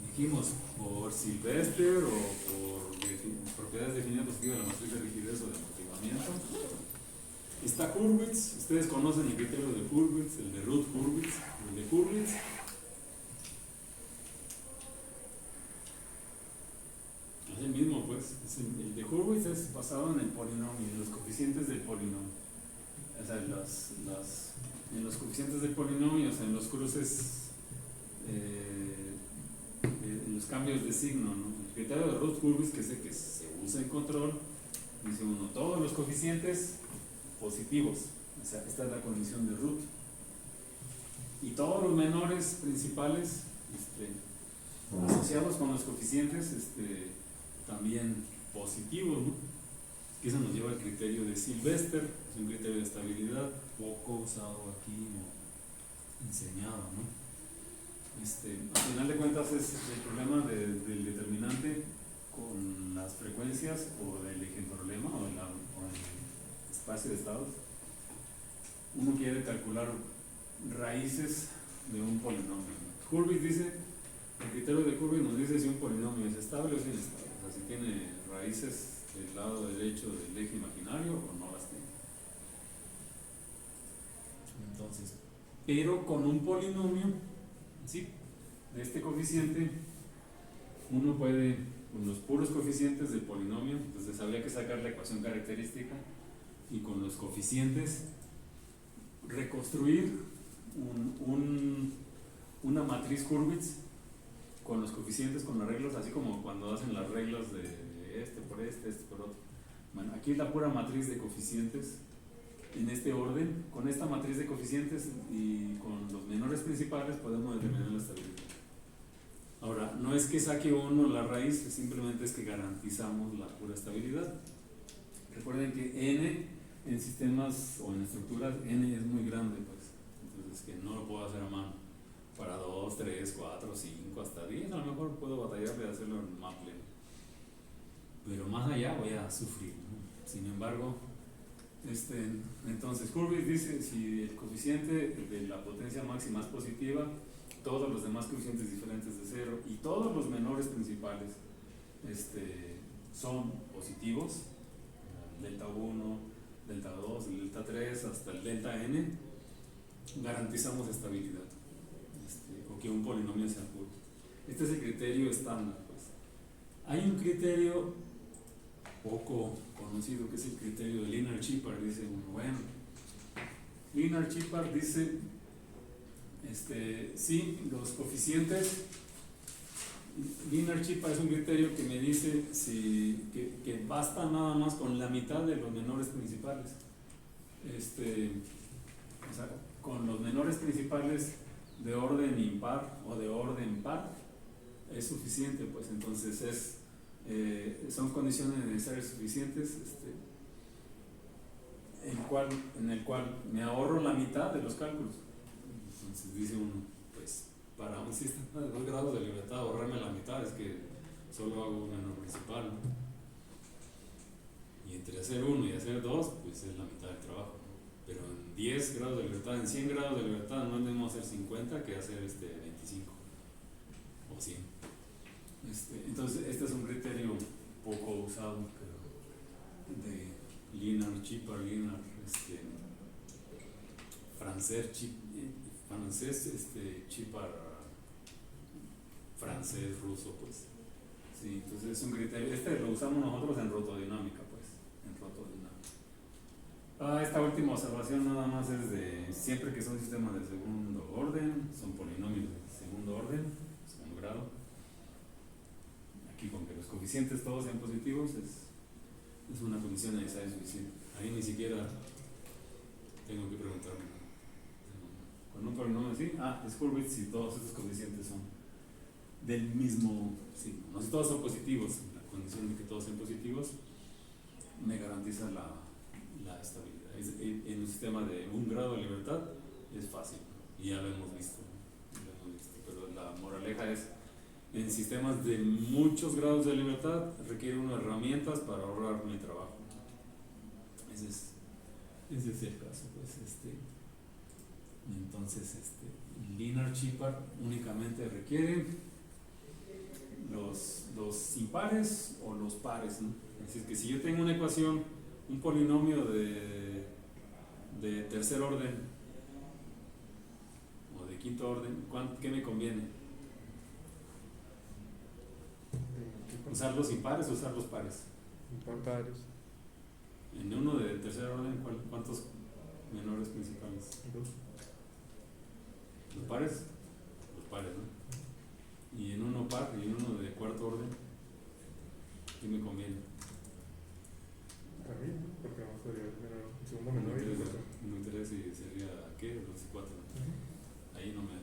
dijimos por Sylvester o por propiedades definidas positivas de la matriz de rigidez o de amortiguamiento. Está Hurwitz, ustedes conocen el criterio de Hurwitz, el de Ruth Hurwitz, el de Hurwitz. Es el mismo, pues. El de Hurwitz es basado en el polinomio, en los coeficientes del polinomio. O sea, en los coeficientes del polinomio, o sea, en los cruces, en los cambios de signo, ¿no? El criterio de Ruth Hurwitz, que es el que se usa en control, dice uno, todos los coeficientes positivos. O sea, esta es la condición de Ruth. Y todos los menores principales, asociados con los coeficientes, también positivos, ¿no? Que eso nos lleva al criterio de Sylvester, es un criterio de estabilidad poco usado aquí o enseñado, ¿no? Al final de cuentas es el problema del determinante con las frecuencias o del eje-problema o el espacio de estados. Uno quiere calcular raíces de un polinomio. Hurwitz dice, el criterio de Hurwitz nos dice si un polinomio es estable o es inestable. O sea, si tiene raíces del lado derecho del eje imaginario o no las tiene. Entonces, pero con un polinomio, ¿sí? De este coeficiente, uno puede, con los puros coeficientes del polinomio, entonces habría que sacar la ecuación característica y con los coeficientes reconstruir una matriz Hurwitz con los coeficientes, con las reglas, así como cuando hacen las reglas de este por otro. Bueno, aquí es la pura matriz de coeficientes en este orden. Con esta matriz de coeficientes y con los menores principales podemos determinar la estabilidad. Ahora, no es que saque uno la raíz, simplemente es que garantizamos la pura estabilidad. Recuerden que n en sistemas o en estructuras, n es muy grande, pues. Entonces, que no lo puedo hacer a mano. Para 2, 3, 4, 5, hasta 10, a lo mejor puedo batallar de hacerlo en Maple. Pero más allá voy a sufrir, ¿no? Sin embargo, entonces Hurwitz dice si el coeficiente de la potencia máxima es positiva, todos los demás coeficientes diferentes de cero y todos los menores principales son positivos, el delta 1, delta 2, el delta 3 hasta el delta n, garantizamos estabilidad, o que un polinomio sea puro. Este es el criterio estándar, pues. Hay un criterio poco conocido que es el criterio de Lienard-Shepard, dice uno. Bueno, Lienard-Shepard dice, sí, los coeficientes. Lienard-Shepard es un criterio que me dice que basta nada más con la mitad de los menores principales. O sea, con los menores principales de orden impar o de orden par es suficiente, pues entonces son condiciones necesarias suficientes en el cual me ahorro la mitad de los cálculos. Entonces dice uno, pues para un sistema de 2 grados de libertad ahorrarme la mitad es que solo hago un menor principal, ¿no? Y entre hacer 1 y hacer 2 pues es la mitad del trabajo, ¿no? Pero en 10 grados de libertad, en 100 grados de libertad no es lo mismo hacer 50 que hacer 25 o 100. Entonces este es un criterio poco usado de Lienard-Shepard, Shepard, francés, ruso, pues. Sí, entonces es un criterio, lo usamos nosotros en rotodinámica, pues, en rotodinámica. Esta última observación nada más es de siempre que son sistemas de segundo orden, son polinomios de segundo orden, segundo grado. Aquí con que los coeficientes todos sean positivos es una condición necesaria suficiente. Ahí ni siquiera tengo que preguntarme. Con un polinomio así, es Hurwitz si todos estos coeficientes son del mismo signo. No, si todos son positivos, la condición de que todos sean positivos me garantiza la estabilidad. En un sistema de 1 grado de libertad es fácil, y ya lo hemos visto, pero la moraleja es en sistemas de muchos grados de libertad requiere unas herramientas para ahorrar mi trabajo. Ese es el caso, pues. Entonces Lienard-Shepard únicamente requiere los impares o los pares, ¿no? Es decir, que si yo tengo una ecuación, un polinomio de tercer orden o de quinto orden, ¿qué me conviene? ¿Usar los impares o usar los pares? Impares. En uno de tercer orden, ¿cuántos menores principales? 2. ¿Los pares? Los pares, ¿no? Y en uno par y en uno de cuarto orden, ¿qué me conviene? A mí, porque vamos a ver el segundo menor y el otro. Me interesa si sería, ¿qué? 2 y 4. Ahí no me...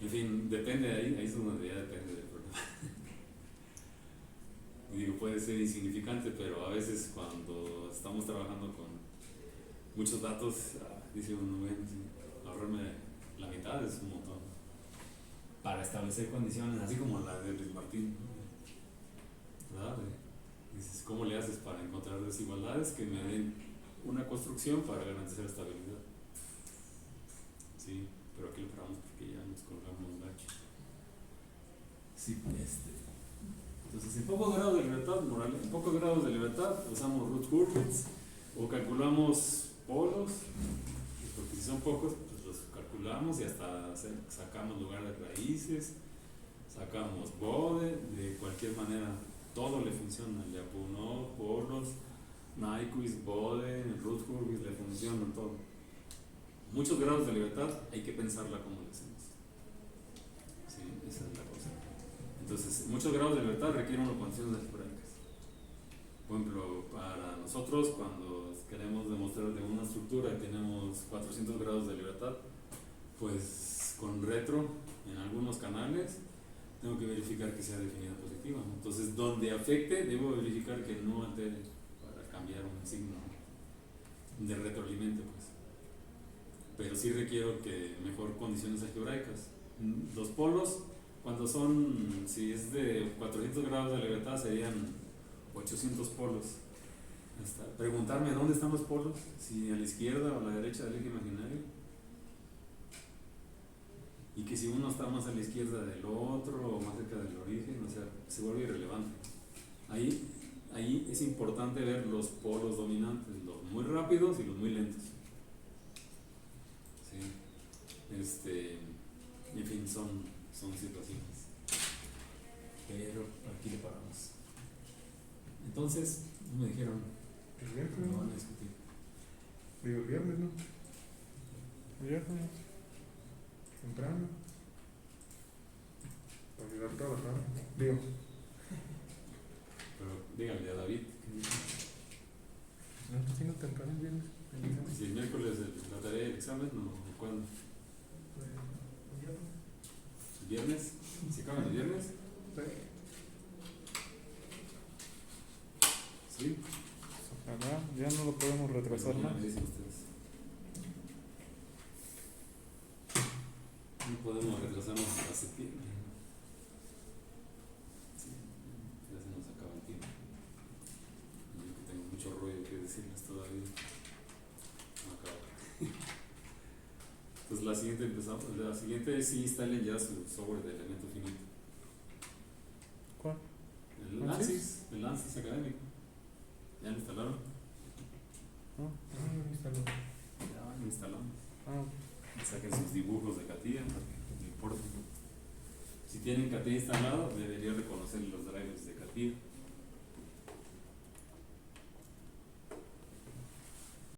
En fin, depende de ahí es donde ya depende del problema. Digo, puede ser insignificante, pero a veces cuando estamos trabajando con muchos datos, dice uno, bueno, sí, ahorrarme la mitad es un montón. Para establecer condiciones, así como la de Luis Martín, ¿verdad? Dices, ¿cómo le haces para encontrar desigualdades que me den una construcción para garantizar estabilidad? Sí, pero aquí lo paramos porque ya nos colgamos un gacho. Sí, entonces, en pocos grados de libertad moral, en pocos grados de libertad usamos root Hurwitz o calculamos polos, porque si son pocos, pues los calculamos y hasta sacamos lugar de raíces, sacamos bode, de cualquier manera todo le funciona, el Lyapunov, polos, Nyquist, bode, root Hurwitz le funciona todo. Muchos grados de libertad hay que pensarla como lo hacemos. Sí, esa es la cosa. Entonces, muchos grados de libertad requieren unas condiciones algebraicas. Por ejemplo, para nosotros, cuando queremos demostrar de una estructura y tenemos 400 grados de libertad, pues con retro, en algunos canales, tengo que verificar que sea definida positiva, ¿no? Entonces, donde afecte, debo verificar que no altere para cambiar un signo de retroalimento, pues. Pero sí requiero que mejor condiciones algebraicas. Los polos, cuando son, si es de 400 grados de libertad, serían 800 polos. Preguntarme dónde están los polos, si a la izquierda o a la derecha del eje imaginario, y que si uno está más a la izquierda del otro o más cerca del origen, o sea, se vuelve irrelevante. Ahí es importante ver los polos dominantes, los muy rápidos y los muy lentos. Sí. En fin, son situaciones. pero aquí le paramos. Entonces, me dijeron, El no miércoles, van a discutir. digo, el viernes, ¿no? El viernes. Temprano. Para llegar a trabajar. Digo, Pero díganle a David que dice, no está haciendo temprano el viernes. si el miércoles la tarea del examen o cuándo. ¿El viernes? ¿Se acaban el viernes? Sí. Ojalá, ya no lo podemos retrasar Mañana más. me dicen ustedes. No podemos retrasarnos hasta septiembre. Sí, ya se nos acaba el tiempo. Yo que tengo mucho rollo que decirles todavía. No acabo. Entonces la siguiente empezamos. La siguiente es si instalen ya su software de elemento finito. ¿Cuál? El ¿ANSYS? ANSYS académico. ¿Ya lo instalaron? Ah, No instaló. Ya lo instalamos. ah, Saquen sus dibujos de CATIA, no importa. Si tienen CATIA instalado, debería reconocer los drivers de CATIA.